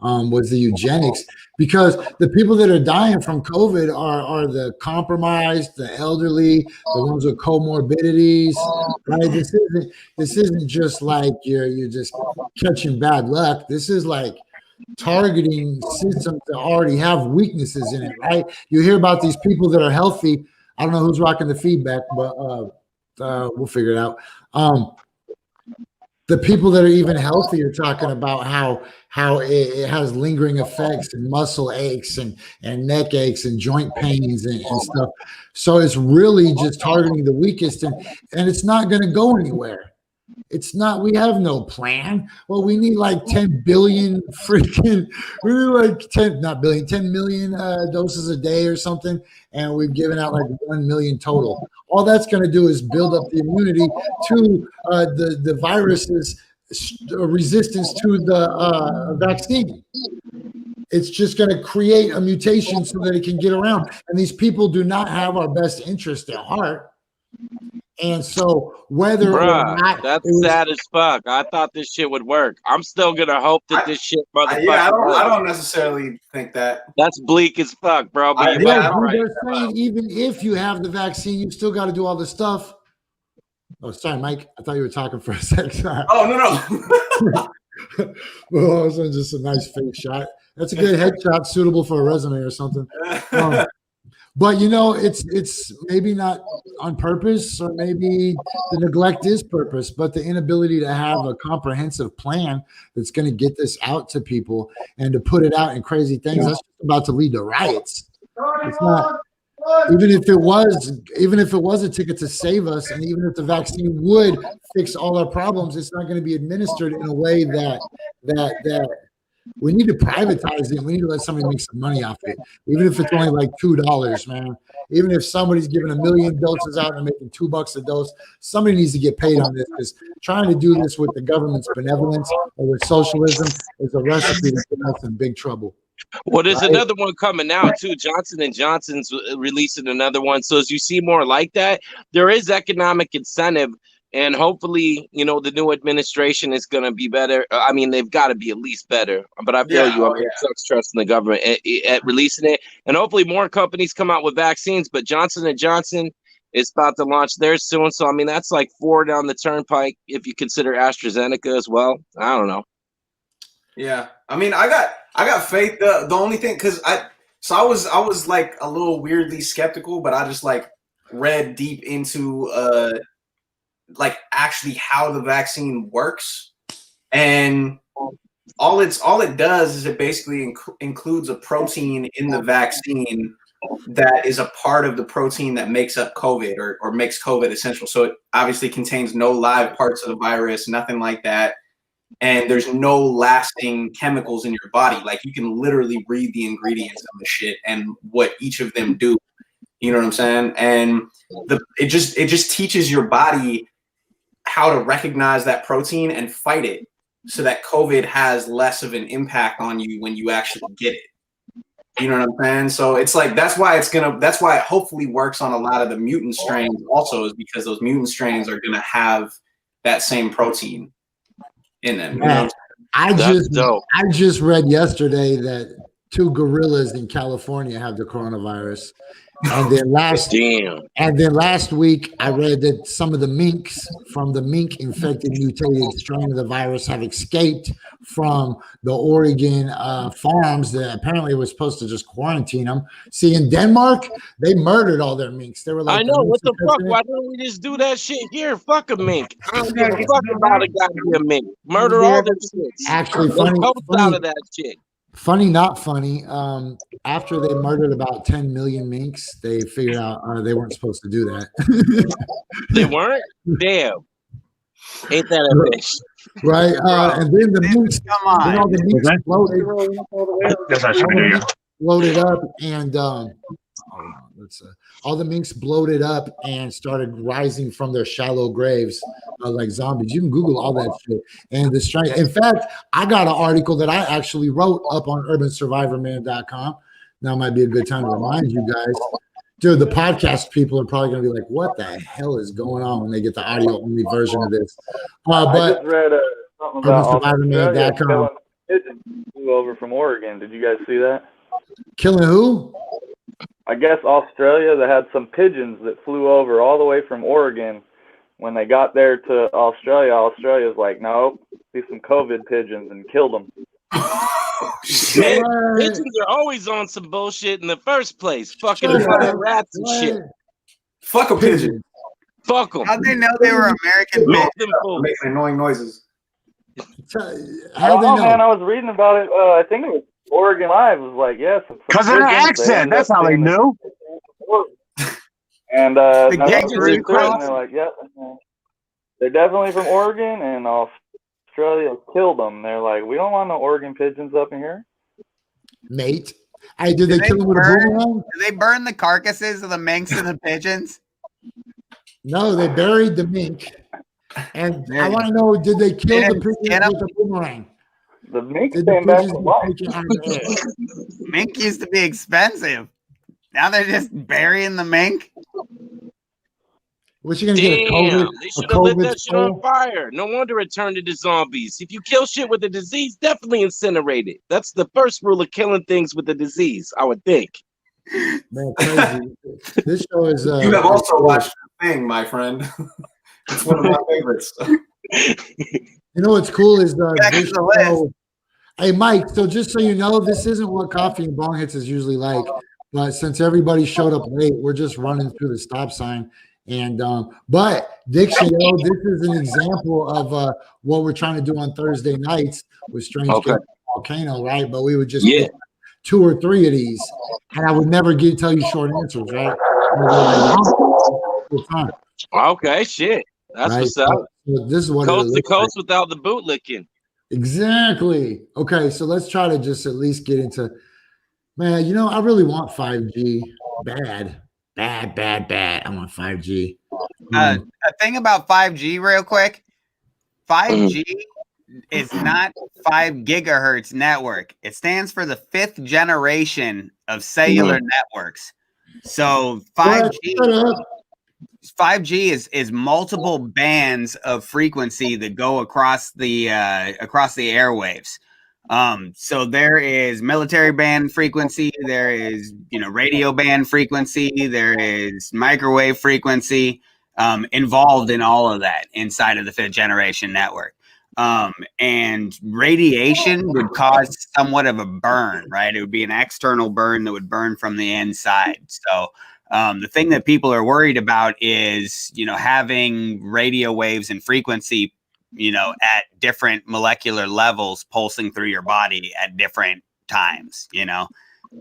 Was the eugenics, because the people that are dying from COVID are the compromised, the elderly, the ones with comorbidities, right? This isn't just like you're just catching bad luck. This is like targeting systems that already have weaknesses in it, right? You hear about these people that are healthy. I don't know who's rocking the feedback, but we'll figure it out. The people that are even healthy are talking about how it has lingering effects and muscle aches and neck aches and joint pains and stuff. So it's really just targeting the weakest, and it's not going to go anywhere. It's not. We have no plan. Well, we need like 10 billion freaking. We need like 10 million doses a day or something, and we've given out like 1 million total. All that's going to do is build up the immunity to the virus's resistance to the vaccine. It's just going to create a mutation so that it can get around. And these people do not have our best interest at heart. And so whether or not that's sad as fuck. I thought this shit would work. I'm still gonna hope that this shit motherfucker. Yeah, I don't necessarily think that. That's bleak as fuck, bro. But they're saying even if you have the vaccine, you still got to do all this stuff. Oh, sorry, Mike. I thought you were talking for a second. Oh no. Well, it was just a nice fake shot. That's a good headshot, suitable for a resume or something. But you know, it's maybe not on purpose, or maybe the neglect is purpose, but the inability to have a comprehensive plan that's going to get this out to people and to put it out in crazy things, that's about to lead to riots. It's not, even if it was a ticket to save us, and even if the vaccine would fix all our problems, it's not going to be administered in a way that we need to privatize it. We need to let somebody make some money off it, even if it's only like $2, man. Even if somebody's giving 1 million doses out and making $2 a dose, somebody needs to get paid on this, because trying to do this with the government's benevolence or with socialism is a recipe to put us in big trouble. Well, there's another one coming out too. Johnson & Johnson's releasing another one. So as you see more like that, there is economic incentive. And hopefully, you know, the new administration is going to be better. I mean, they've got to be at least better. But I feel you. I mean, it sucks trusting the government at releasing it. And hopefully more companies come out with vaccines. But Johnson & Johnson is about to launch theirs soon. So, I mean, that's like 4 down the turnpike if you consider AstraZeneca as well. I don't know. Yeah. I mean, I got faith. The only thing, because I was like a little weirdly skeptical, but I just like read deep into like actually how the vaccine works, and all it does is it basically includes a protein in the vaccine that is a part of the protein that makes up COVID or makes COVID essential. So it obviously contains no live parts of the virus, nothing like that, and there's no lasting chemicals in your body. Like, you can literally read the ingredients of the shit and what each of them do. You know what I'm saying? And it just teaches your body how to recognize that protein and fight it, so that COVID has less of an impact on you when you actually get it. You know what I'm saying? So it's like, that's why it hopefully works on a lot of the mutant strains also, is because those mutant strains are going to have that same protein in them. You know? I just read yesterday that 2 gorillas in California have the coronavirus. And then last week, I read that some of the minks from the mink-infected mutated strain of the virus have escaped from the Oregon farms that apparently were supposed to just quarantine them. See, in Denmark, they murdered all their minks. They were like, I know, what the fuck? Why don't we just do that shit here? Fuck a mink. I don't give a fuck about a goddamn mink. Murder all them shits. Actually, Make coats out of that shit. Funny, not funny. After they murdered about 10 million minks, they figured out they weren't supposed to do that. They weren't? Damn. Ain't that a bitch? Right. And then the minks, come on. then all the minks bloated up and all the minks bloated up and started rising from their shallow graves like zombies. You can Google all that shit. And the strength. In fact, I got an article that I actually wrote up on urbansurvivorman.com. Now might be a good time to remind you guys. Dude, the podcast people are probably going to be like, what the hell is going on when they get the audio only version of this? But I just read something about urbansurvivorman.com. pigeons flew over from Oregon. Did you guys see that? Killing who? I guess Australia, they had some pigeons that flew over all the way from Oregon. When they got there to Australia, Australia's like, no, see some COVID pigeons and killed them. Shit. Pigeons are always on some bullshit in the first place. Fucking rats and shit. Fuck a pigeon. Fuck them. How'd they know they were American pigeons? Making annoying noises. I don't know, man. I was reading about it. I think it was Oregon Live was like, yes. Because of the accent. That's how they knew. And the they're like, yeah, they're definitely from Oregon, and Australia killed them. They're like, we don't want no Oregon pigeons up in here. Mate. Hey, did they kill them with a boomerang? Did they burn the carcasses of the minks and the pigeons? No, they buried the mink. And I want to know, did they kill the pigeons with a boomerang? The mink came back to life. Mink used to be expensive. Now they're just burying the mink. What's you gonna get? A COVID, they should have lit that shit on fire. No wonder it turned into zombies. If you kill shit with a disease, definitely incinerate it. That's the first rule of killing things with a disease, I would think. Man, crazy. This show is. You have also watched The Thing, my friend. It's one of my favorites. You know what's cool is this show. Hey, Mike. So just so you know, this isn't what Coffee and Bong Hits is usually like. But since everybody showed up late, we're just running through the stop sign. And but Diction, this is an example of what we're trying to do on Thursday nights with Strange Volcano, right? But we would just get 2 or 3 of these, and I would never tell you short answers, right? Okay, shit. That's what's up. So this is what coast to coast without the bootlicking. Exactly. Okay, so let's try to just at least get into. Man, you know, I really want 5G. Bad. I want 5G. A thing about 5G real quick. 5G is not 5 gigahertz network. It stands for the 5th generation of cellular networks. So 5G is multiple bands of frequency that go across the airwaves. So there is military band frequency, there is, radio band frequency, there is microwave frequency, involved in all of that inside of the 5th generation network. And radiation would cause somewhat of a burn, right? It would be an external burn that would burn from the inside. So, the thing that people are worried about is, having radio waves and frequency at different molecular levels pulsing through your body at different times.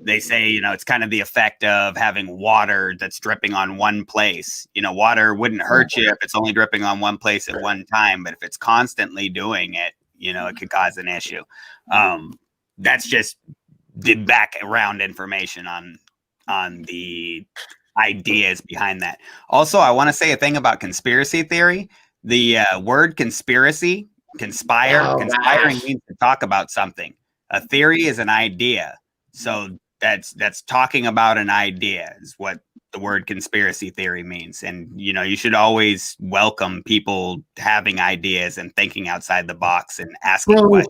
They say, it's kind of the effect of having water that's dripping on one place. Water wouldn't hurt you if it's only dripping on one place at one time, but if it's constantly doing it, it could cause an issue. That's just the background information on the ideas behind that. Also, I want to say a thing about conspiracy theory. The word conspiring means to talk about something. A theory is an idea. So that's talking about an idea is what the word conspiracy theory means. And, you should always welcome people having ideas and thinking outside the box and asking questions.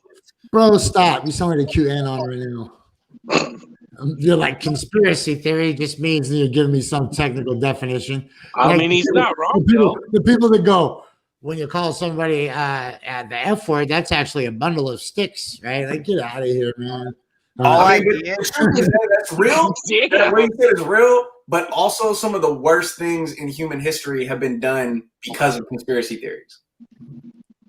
Bro, stop. You sound like a QAnon right now. You're like, conspiracy theory just means that you're giving me some technical definition. I mean, he's not wrong. The people that go, when you call somebody the F word, that's actually a bundle of sticks, right? Like, get out of here, man. That's real. That what you said is real, but also some of the worst things in human history have been done because of conspiracy theories.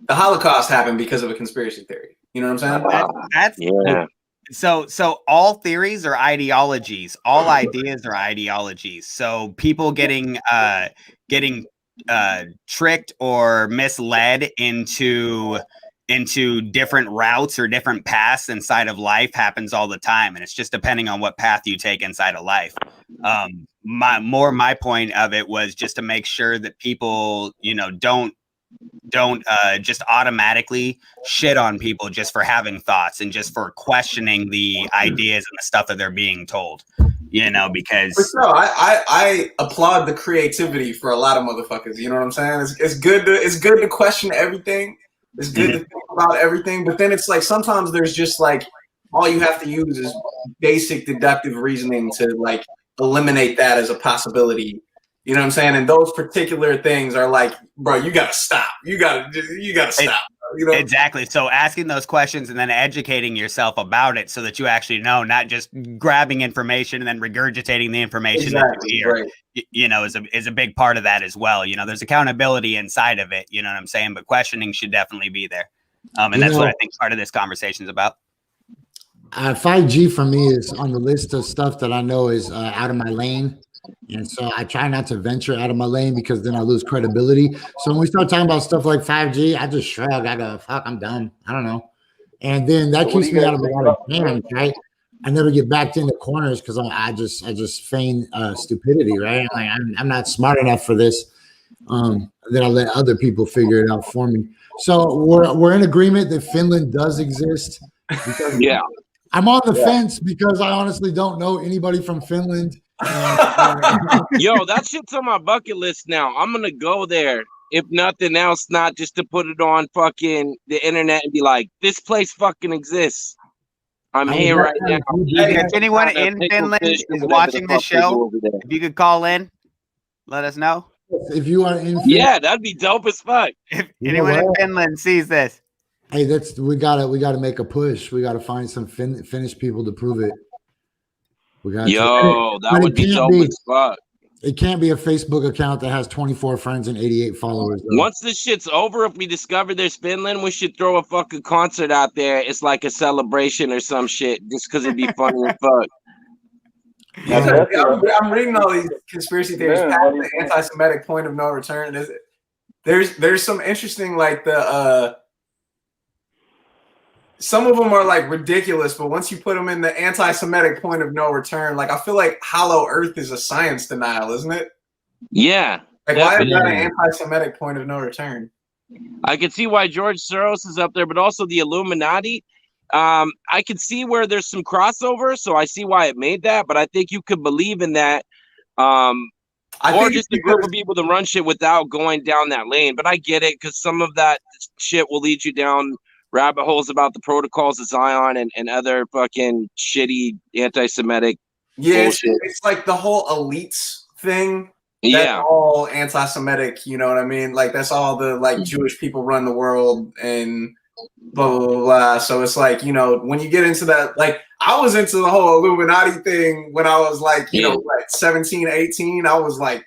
The Holocaust happened because of a conspiracy theory. You know what I'm saying? That's yeah. So all theories are ideologies. All ideas are ideologies. So people getting tricked or misled into different routes or different paths inside of life happens all the time, and it's just depending on what path you take inside of life. My point of it was just to make sure that people, don't just automatically shit on people just for having thoughts and just for questioning the ideas and the stuff that they're being told, because for sure, I applaud the creativity for a lot of motherfuckers. You know what I'm saying? It's good to question everything. It's good to think about everything, but then it's like sometimes there's just like all you have to use is basic deductive reasoning to like eliminate that as a possibility. You know what I'm saying? And those particular things are like, bro, you gotta stop. You gotta stop. Exactly. So asking those questions and then educating yourself about it so that you actually know, not just grabbing information and then regurgitating the information that you hear, right. is a big part of that as well. There's accountability inside of it. You know what I'm saying? But questioning should definitely be there. And that's what I think part of this conversation is about. 5G for me is on the list of stuff that I know is out of my lane. And so I try not to venture out of my lane because then I lose credibility. So when we start talking about stuff like 5G, I just shrug. I go, fuck, I'm done. I don't know. And then that keeps me out of a lot of jams, right? I never get backed into corners because I just feign stupidity, right? Like I'm not smart enough for this. Then I let other people figure it out for me. So we're in agreement that Finland does exist. Yeah. I'm on the fence because I honestly don't know anybody from Finland. Yo, that shit's on my bucket list now. I'm gonna go there, if nothing else, not just to put it on fucking the internet and be like, this place fucking exists. I'm here right now. If anyone in Finland is watching this show, if you could call in, let us know. If you are in Finland, yeah, that'd be dope as fuck. If anyone in Finland sees this, hey, we gotta make a push. We gotta find some Finnish people to prove it. That would be dope as fuck. It can't be a Facebook account that has 24 friends and 88 followers. Though. Once this shit's over, if we discover there's Finland, we should throw a fucking concert out there. It's like a celebration or some shit, just because it'd be funny as fuck. Yeah, I'm reading all these conspiracy theories past the anti-Semitic point of no return. There's some interesting, like some of them are like ridiculous, but once you put them in the anti-Semitic point of no return, like I feel like Hollow Earth is a science denial, isn't it? Yeah. Like why is that an anti-Semitic point of no return? I can see why George Soros is up there, but also the Illuminati. I can see where there's some crossover, so I see why it made that, but I think you could believe in that. Or just a group of people to run shit without going down that lane. But I get it, because some of that shit will lead you down rabbit holes about the protocols of Zion and other fucking shitty anti-Semitic bullshit. It's like the whole elites thing. Yeah, that's all anti-Semitic. You know what I mean? Like that's all the like Jewish people run the world and blah blah blah blah. So it's like, when you get into that, like I was into the whole Illuminati thing when I was like, like 17, 18. I was like,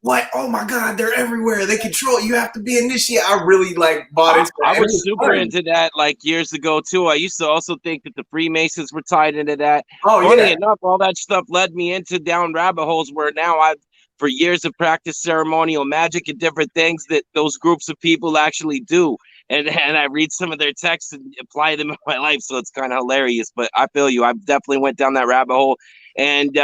what? Oh my God, they're everywhere. They control. You have to be initiated. I really like bought into that. I was super into that like years ago too. I used to also think that the Freemasons were tied into that. Funny enough, all that stuff led me into down rabbit holes where now I've for years have practiced ceremonial magic and different things that those groups of people actually do. And I read some of their texts and apply them in my life. So it's kind of hilarious, but I feel you. I definitely went down that rabbit hole. And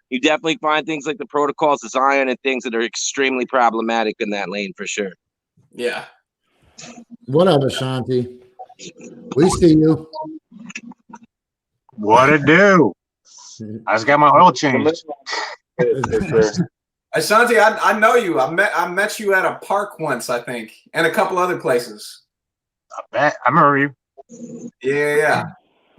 you definitely find things like the protocols of Zion and things that are extremely problematic in that lane for sure. Yeah. What up, Ashanti? We see you. What it do? I just got my oil changed. Ashanti, I know you. I met you at a park once, I think, and a couple other places. I remember you. Yeah.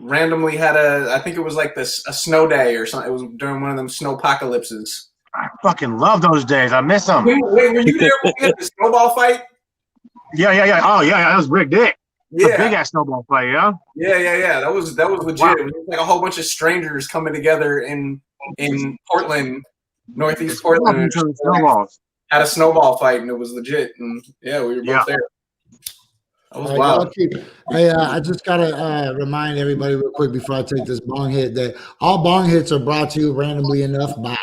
randomly had I think it was like a snow day or something. It was during one of them snow apocalypses. I fucking love those days. I miss them. Wait, were you there when we had the snowball fight? Yeah. Oh, yeah, that was big dick. Yeah. Big ass snowball fight, yeah? Yeah. That was legit. Wow. It was like a whole bunch of strangers coming together in Portland, Northeast Portland. Had a snowball fight, and it was legit. And yeah, we were both there. That was wild. Hey, I just gotta remind everybody real quick before I take this bong hit that all bong hits are brought to you randomly enough by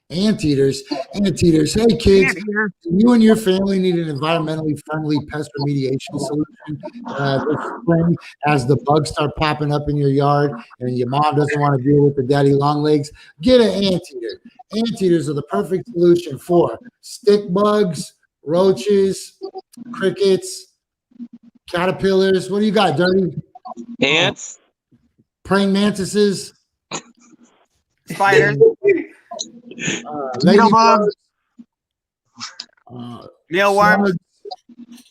Anteaters. Anteaters, hey kids, you and your family need an environmentally friendly pest remediation solution this spring as the bugs start popping up in your yard and your mom doesn't want to deal with the daddy long legs. Get an Anteater. Anteaters are the perfect solution for stick bugs, roaches, crickets, caterpillars. What do you got, Dirty? Ants. Praying mantises. Spiders. Ladybugs. Mealworms.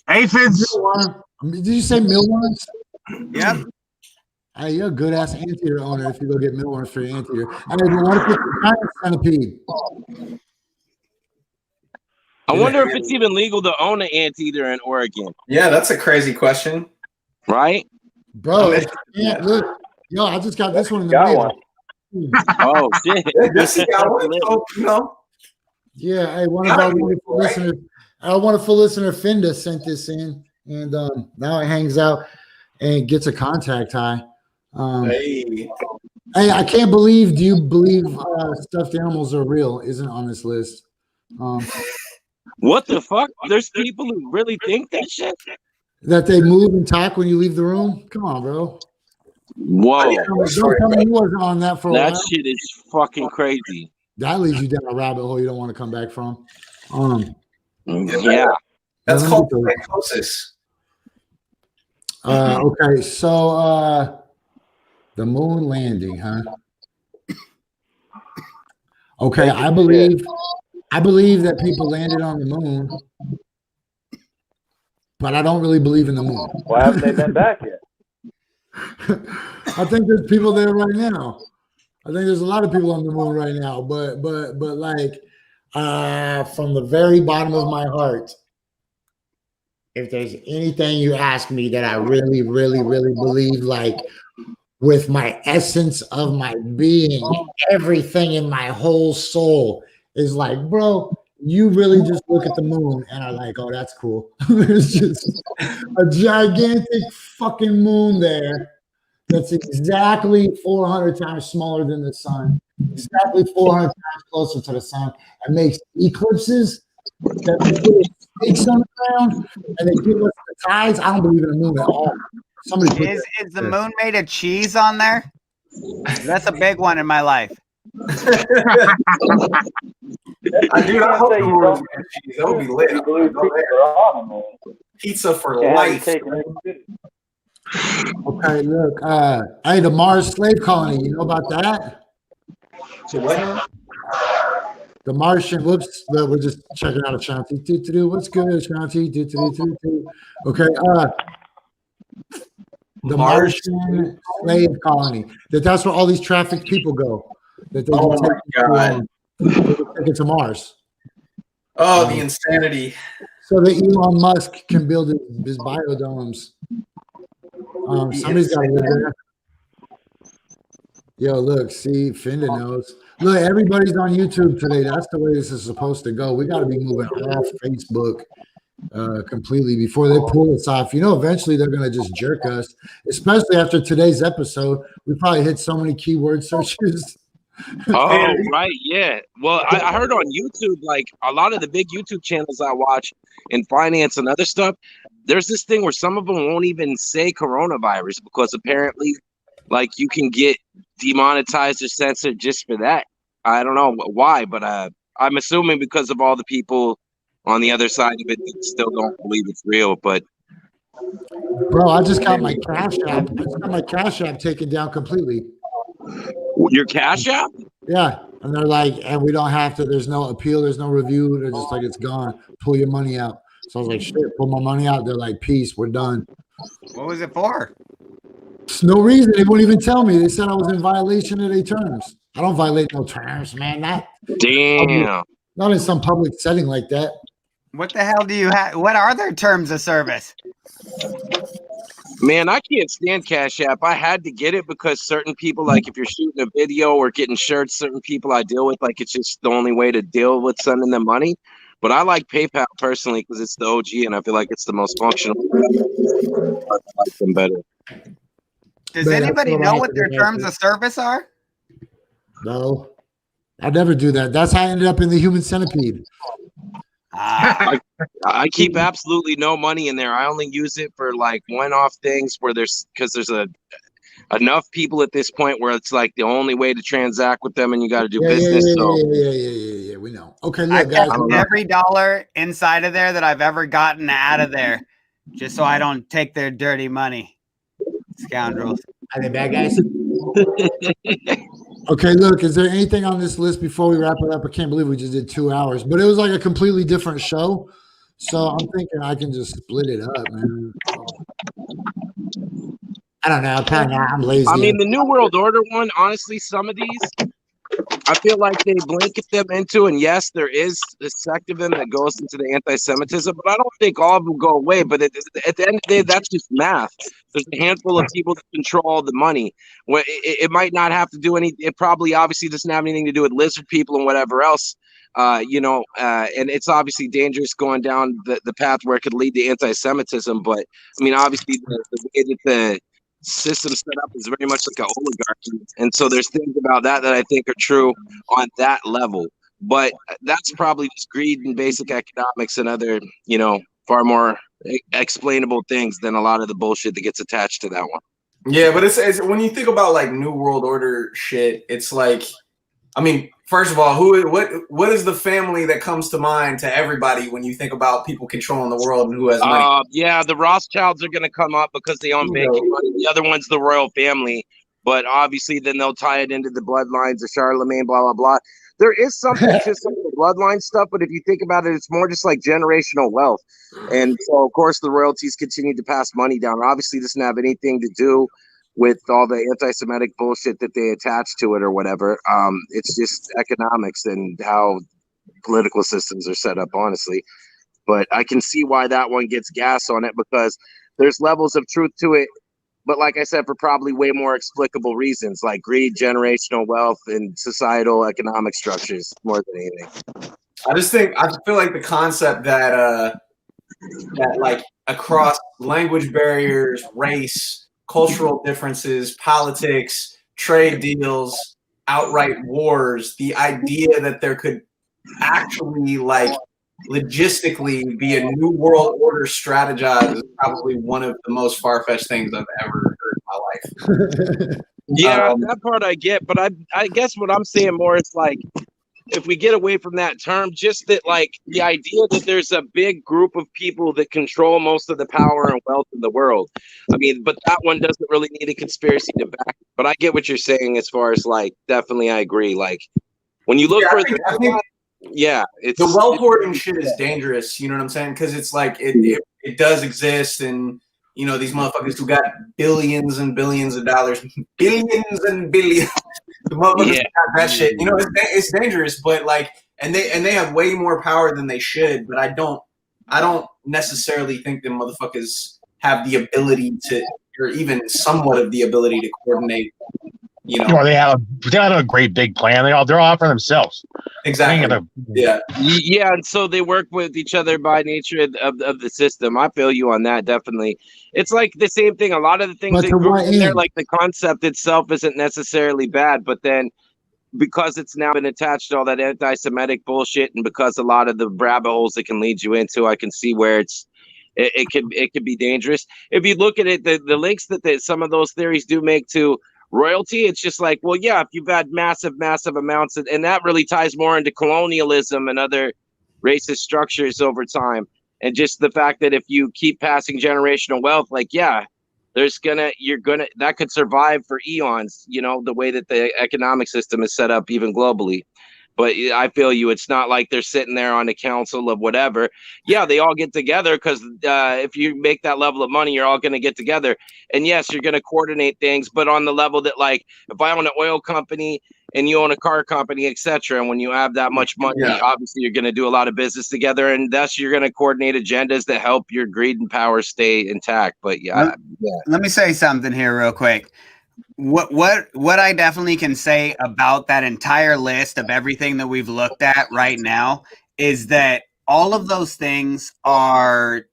Aphids. Did you say mealworms? Yep. Hey, you're a good ass anteater owner if you go get mealworms for your anteater. I mean, what if it's a giant centipede? I wonder if it's even legal to own an anteater in Oregon. Yeah, that's a crazy question. Right? Bro, yeah, look. Yo, I just got this one in the mail. Oh, shit. Jesse got one, so, you know. Yeah, hey, one of our wonderful listeners, our wonderful listener, Finda, sent this in, and now it hangs out and gets a contact high. Hey, I can't believe, do you believe stuffed animals are real? Isn't on this list. What the fuck? There's people who really think that shit? That they move and talk when you leave the room? Come on, bro. Whoa. Don't tell me you wasn't on that for a while. That shit is fucking crazy. That leads you down a rabbit hole you don't want to come back from. Yeah. That's called psychosis. Okay, so the moon landing, huh? Okay, I believe that people landed on the moon, but I don't really believe in the moon. Why haven't they been back yet? I think there's people there right now. I think there's a lot of people on the moon right now, but like from the very bottom of my heart, if there's anything you ask me that I really, really, really believe, like with my essence of my being, everything in my whole soul is like, bro, you really just look at the moon and are like, oh, that's cool. There's just a gigantic fucking moon there that's exactly 400 times smaller than the sun, exactly 400 times closer to the sun, and makes eclipses that put stakes on the ground and they give us the tides. I don't believe in the moon at all. Somebody Is the moon made of cheese on there? That's a big one in my life. I hope the moon was made of cheese. That would be lit. Pizza for life. Okay, look. Hey, the Mars slave colony. You know about that? The Martian. Whoops. Look, we're just checking out Ashanti. What's good, Ashanti? Okay. The Martian slave colony. That's where all these trafficked people go. That they take it to Mars. Oh, the insanity. So that Elon Musk can build his biodomes. Somebody's got to live there. Yo, look, see, Finda knows. Look, everybody's on YouTube today. That's the way this is supposed to go. We got to be moving off Facebook completely before they pull us off. You know, eventually they're going to just jerk us, especially after today's episode. We probably hit so many keyword searches. Oh, right, yeah. Well, I heard on YouTube, like a lot of the big YouTube channels I watch in finance and other stuff, there's this thing where some of them won't even say coronavirus because apparently, like, you can get demonetized or censored just for that. I don't know why, but I'm assuming because of all the people on the other side of it that still don't believe it's real. But bro, I just got my Cash App. Taken down completely. Your Cash App? Yeah. And they're like, and we don't have to, there's no appeal, there's no review. They're just like, it's gone. Pull your money out. So I was like, shit, pull my money out. They're like, peace, we're done. What was it for? There's no reason. They wouldn't even tell me. They said I was in violation of their terms. I don't violate no terms, man. Damn. Not in some public setting like that. What the hell do you have? What are their terms of service? Man, I can't stand Cash App. I had to get it because certain people, like if you're shooting a video or getting shirts, certain people I deal with, like it's just the only way to deal with sending them money. But I like PayPal personally because it's the OG and I feel like it's the most functional. I like them better. Does anybody know what their terms of service are? No, I never do that. That's how I ended up in the human centipede. I keep absolutely no money in there. I only use it for like one-off things where there's enough people at this point where it's like the only way to transact with them and you got to do business. Yeah, we know. Okay, look, guys. Every dollar inside of there that I've ever gotten out of there, just so I don't take their dirty money. Scoundrels. Are they bad guys? Okay, look, is there anything on this list before we wrap it up? I can't believe we just did 2 hours, but it was like a completely different show. So I'm thinking I can just split it up, man. I don't know. I'm lazy. I mean, the New World Order one, honestly, some of these, I feel like they blanket them into, and yes, there is a sect of them that goes into the anti-Semitism, but I don't think all of them go away. But at the end of the day, that's just math. There's a handful of people that control the money. It might not have to do any. It probably obviously doesn't have anything to do with lizard people and whatever else. And it's obviously dangerous going down the path where it could lead to anti-Semitism. But I mean, obviously, the way that the system set up is very much like an oligarchy, and so there's things about that I think are true on that level. But that's probably just greed and basic economics and other, far more explainable things than a lot of the bullshit that gets attached to that one. Yeah, but it's when you think about like New World Order shit, it's like, I mean, first of all, what is the family that comes to mind to everybody when you think about people controlling the world and who has money? Yeah, the Rothschilds are going to come up because they own banking money. The other one's the royal family, but obviously then they'll tie it into the bloodlines of Charlemagne, blah, blah, blah. There is something just like the bloodline stuff, but if you think about it, it's more just like generational wealth. And so, of course, the royalties continue to pass money down. Obviously, this doesn't have anything to do with all the anti-Semitic bullshit that they attach to it or whatever. It's just economics and how political systems are set up, honestly. But I can see why that one gets gas on it because there's levels of truth to it. But like I said, for probably way more explicable reasons, like greed, generational wealth, and societal economic structures more than anything. I feel like the concept that like across language barriers, race, cultural differences, politics, trade deals, outright wars, the idea that there could actually like logistically be a new world order strategized is probably one of the most far-fetched things I've ever heard in my life. Yeah, that part I get, but I guess what I'm saying more is like, if we get away from that term, just that like the idea that there's a big group of people that control most of the power and wealth in the world. I mean, but that one doesn't really need a conspiracy to back it. But I get what you're saying as far as like, definitely I agree. Like when you look for I think it's the wealth hoarding shit is dangerous. You know what I'm saying? Because it's like it does exist, and these motherfuckers who got billions and billions of dollars, billions and billions. The motherfuckers got that shit. It's dangerous, but like, and they have way more power than they should. But I don't necessarily think the motherfuckers have the ability to, or even somewhat of the ability to coordinate. They have a great big plan. They're all for themselves. Exactly. Yeah, and so they work with each other by nature of the system. I feel you on that, definitely. It's like the same thing. A lot of the things that grew in there, like the concept itself isn't necessarily bad, but then because it's now been attached to all that anti-Semitic bullshit, and because a lot of the rabbit holes it can lead you into, I can see where it could be dangerous. If you look at it, the links that some of those theories do make to royalty, it's just like, well, yeah, if you've had massive amounts and that really ties more into colonialism and other racist structures over time, and just the fact that if you keep passing generational wealth, like, yeah, that could survive for eons, the way that the economic system is set up even globally. But I feel you. It's not like they're sitting there on the council of whatever. Yeah, they all get together because if you make that level of money, you're all going to get together. And yes, you're going to coordinate things, but on the level that, like, if I own an oil company and you own a car company, etc., and when you have that much money, obviously you're going to do a lot of business together, and thus you're going to coordinate agendas that help your greed and power stay intact. But let me say something here real quick. What I definitely can say about that entire list of everything that we've looked at right now is that all of those things are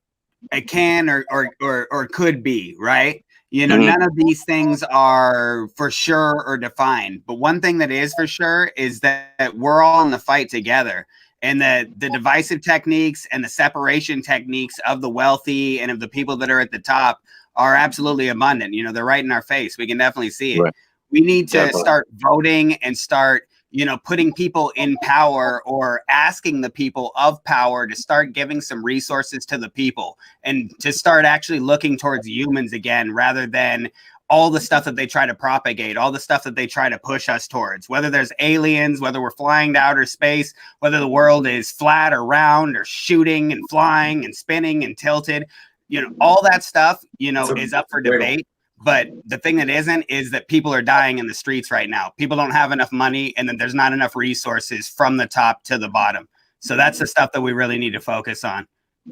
can or could be, right? You know, none of these things are for sure or defined. But one thing that is for sure is that we're all in the fight together. And that the divisive techniques and the separation techniques of the wealthy and of the people that are at the top are absolutely abundant. You know, they're right in our face. We can definitely see it. Right. We need to start voting and start, you know, putting people in power or asking the people of power to start giving some resources to the people and to start actually looking towards humans again, rather than all the stuff that they try to propagate, all the stuff that they try to push us towards, whether there's aliens, whether we're flying to outer space, whether the world is flat or round or shooting and flying and spinning and tilted. You know, all that stuff, you know, is up for debate. But the thing that isn't is that people are dying in the streets right now. People don't have enough money, and then there's not enough resources from the top to the bottom. So that's the stuff that we really need to focus on.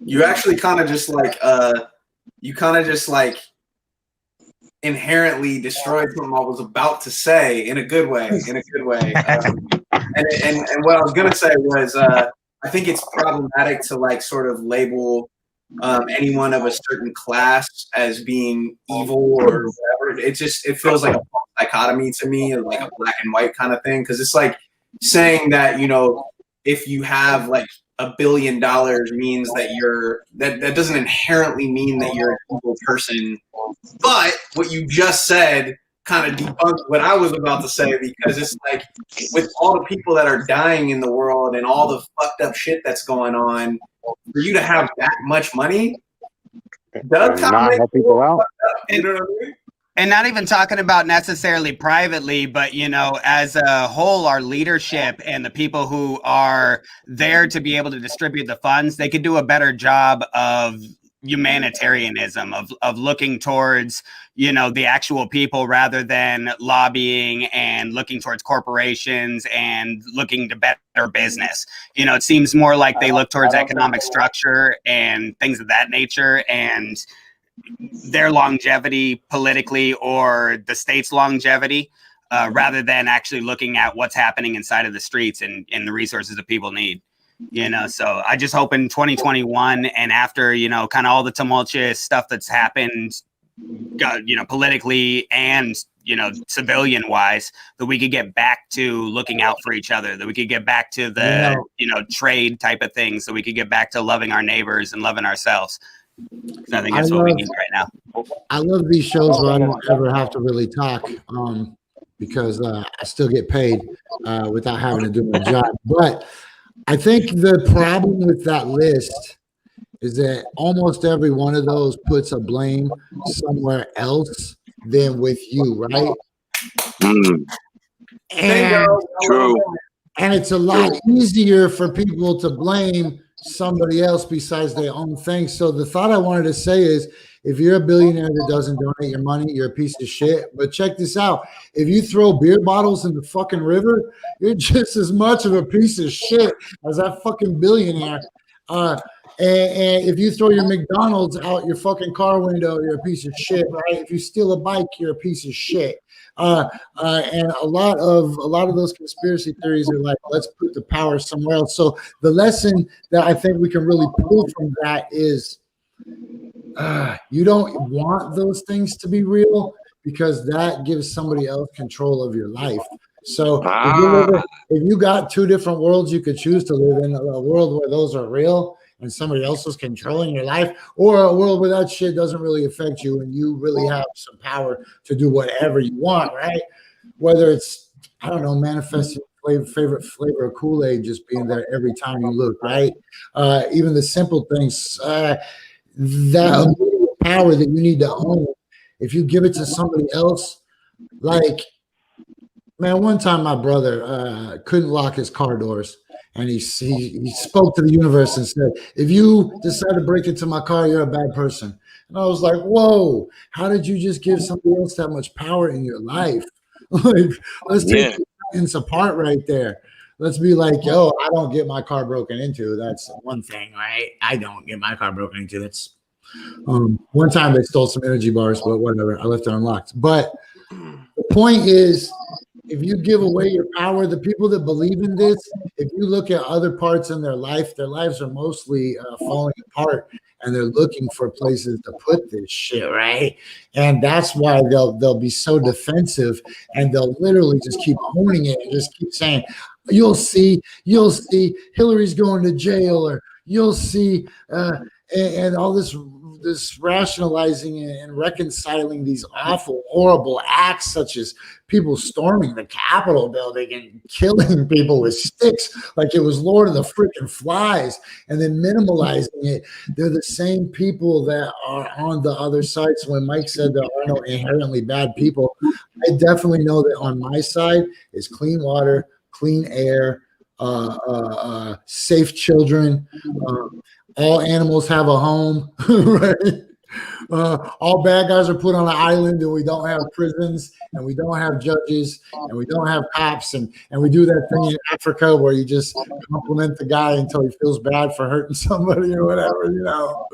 You actually kind of just like, inherently destroyed something I was about to say in a good way. And what I was gonna say was, I think it's problematic to like sort of label anyone of a certain class as being evil or whatever. It feels like a dichotomy to me, like a black and white kind of thing. Cause it's like saying that, you know, if you have like $1 billion means that that doesn't inherently mean that you're an evil person. But what you just said kind of debunked what I was about to say, because it's like with all the people that are dying in the world and all the fucked up shit that's going on, for you to have that much money does not help people out. You know what I mean? And not even talking about necessarily privately, but, you know, as a whole, our leadership and the people who are there to be able to distribute the funds, they could do a better job of humanitarianism, of looking towards, you know, the actual people rather than lobbying and looking towards corporations and looking to better business. You know, it seems more like they look towards economic structure and things of that nature and their longevity politically or the state's longevity, rather than actually looking at what's happening inside of the streets and the resources that people need. You know, so I just hope in 2021 and after, you know, kind of all the tumultuous stuff that's happened, you know, politically and, you know, civilian wise, that we could get back to looking out for each other, that we could get back to the, you know, trade type of things, so we could get back to loving our neighbors and loving ourselves. I think that's what we need right now. I love these shows where I don't ever have to really talk, because I still get paid without having to do my job. But I think the problem with that list is that almost every one of those puts a blame somewhere else than with you, right? And, true. And it's a lot easier for people to blame somebody else besides their own thing. So the thought I wanted to say is, if you're a billionaire that doesn't donate your money, you're a piece of shit. But check this out. If you throw beer bottles in the fucking river, you're just as much of a piece of shit as that fucking billionaire. And if you throw your McDonald's out your fucking car window, you're a piece of shit, right? If you steal a bike, you're a piece of shit. And a lot of those conspiracy theories are like, let's put the power somewhere else. So the lesson that I think we can really pull from that is, you don't want those things to be real, because that gives somebody else control of your life. So if you got two different worlds you could choose to live in, a world where those are real and somebody else is controlling your life, or a world where that shit doesn't really affect you and you really have some power to do whatever you want, right? Whether it's, I don't know, manifesting favorite flavor of Kool-Aid just being there every time you look, right? Even the simple things, that power that you need to own, if you give it to somebody else, like Man, one time my brother couldn't lock his car doors, and he spoke to the universe and said, "If you decide to break into my car, you're a bad person." And I was like, "Whoa! How did you just give somebody else that much power in your life?" Like, let's take things apart right there. Let's be like, "Yo, I don't get my car broken into. That's one thing, right? I don't get my car broken into. That's." One time they stole some energy bars, but whatever. I left it unlocked. But the point is, if you give away your power, the people that believe in this, if you look at other parts in their lives are mostly falling apart, and they're looking for places to put this shit, right? And that's why they'll be so defensive, and they'll literally just keep owning it and just keep saying, you'll see, Hillary's going to jail, or you'll see, and all this rationalizing and reconciling these awful, horrible acts, such as people storming the Capitol building and killing people with sticks like it was Lord of the freaking Flies, and then minimalizing it. They're the same people that are on the other side. So when Mike said there are no inherently bad people, I definitely know that on my side is clean water, clean air, safe children, all animals have a home, right? All bad guys are put on an island, and we don't have prisons, and we don't have judges, and we don't have cops, and we do that thing in Africa where you just compliment the guy until he feels bad for hurting somebody or whatever, you know.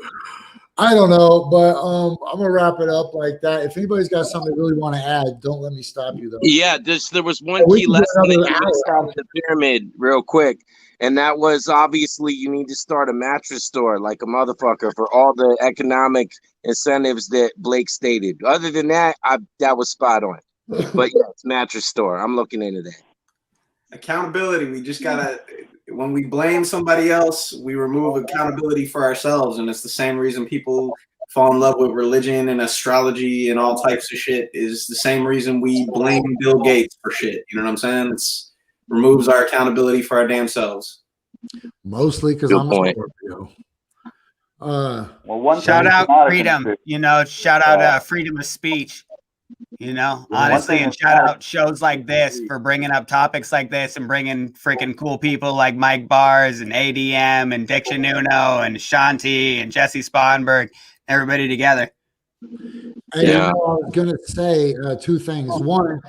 I don't know, but I'm gonna wrap it up like that. If anybody's got something they really want to add, don't let me stop you though. Yeah, there was one key lesson that you missed out of the pyramid real quick, and that was obviously you need to start a mattress store like a motherfucker for all the economic incentives that Blake stated. Other than that, that was spot on. But yeah, it's mattress store. I'm looking into that. Accountability. We just gotta. When we blame somebody else, we remove accountability for ourselves, and it's the same reason people fall in love with religion and astrology and all types of shit. Is the same reason we blame Bill Gates for shit. You know what I'm saying? It's removes our accountability for our damn selves. Mostly because I'm a Scorpio. Well, shout out freedom. You know, shout out freedom of speech. You know, honestly, and shout out shows like this for bringing up topics like this and bringing freaking cool people like Mike Bars and ADM and Diction Uno and Shanti and Jesse Sponberg, everybody together. Hey, I was going to say two things. One,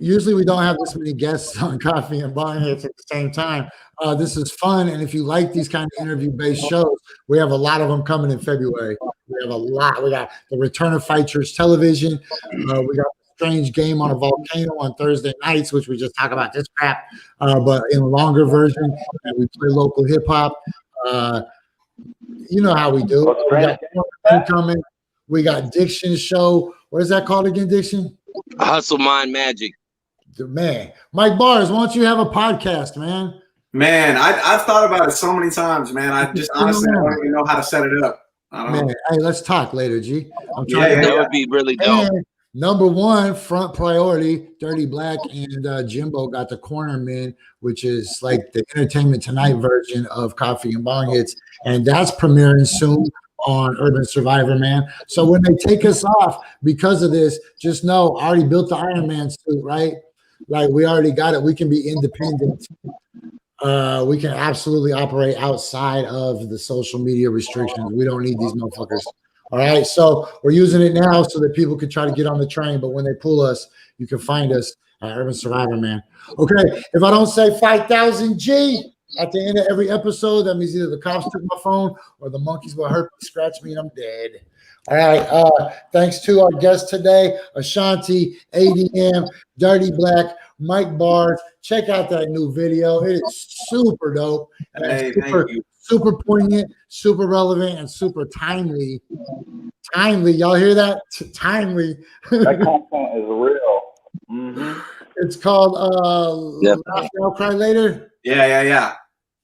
usually we don't have this many guests on Coffee and Bonghits at the same time. This is fun, and if you like these kind of interview-based shows, we have a lot of them coming in February. We have a lot. We got the Return of Fight Church Television. We got the Strange Game on a Volcano on Thursday nights, which we just talk about this crap, but in a longer version. And we play local hip-hop. You know how we do. We got coming. We got Diction's show. What is that called again, Diction? Hustle Mind Magic. Man, Mike Bars, why don't you have a podcast, man? Man, I've thought about it so many times, man. I just honestly don't even know how to set it up. Man, hey, let's talk later, G. That would be really dope. And number one, front priority, Dirty Blakk and Jimbo got the Corner Men, which is like the Entertainment Tonight version of Coffee and Bonghits, and that's premiering soon on Urban Survivor, man. So when they take us off because of this, just know I already built the Iron Man suit, right? Like we already got it. We can be independent. We can absolutely operate outside of the social media restrictions. We don't need these motherfuckers. All right. So we're using it now so that people can try to get on the train. But when they pull us, you can find us at Urban Survivor, man. Okay. If I don't say 5,000 G at the end of every episode, that means either the cops took my phone or the monkeys will hurt me, scratch me, and I'm dead. All right. Thanks to our guests today, Ashanti, ADM, Dirty Blakk, Mike Bars. Check out that new video. It is super dope. And super poignant, super relevant, and super timely. Timely. Y'all hear that? Timely. That content is real. Mm-hmm. It's called Laugh Now, Cry Later. Yeah.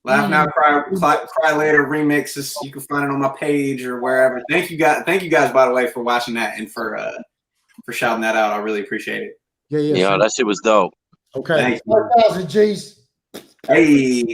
Laugh Now, Cry Later remixes. You can find it on my page or wherever. Thank you guys, by the way, for watching that and for shouting that out. I really appreciate it. Yeah, that shit was dope. Okay. 4,000 G's. Hey.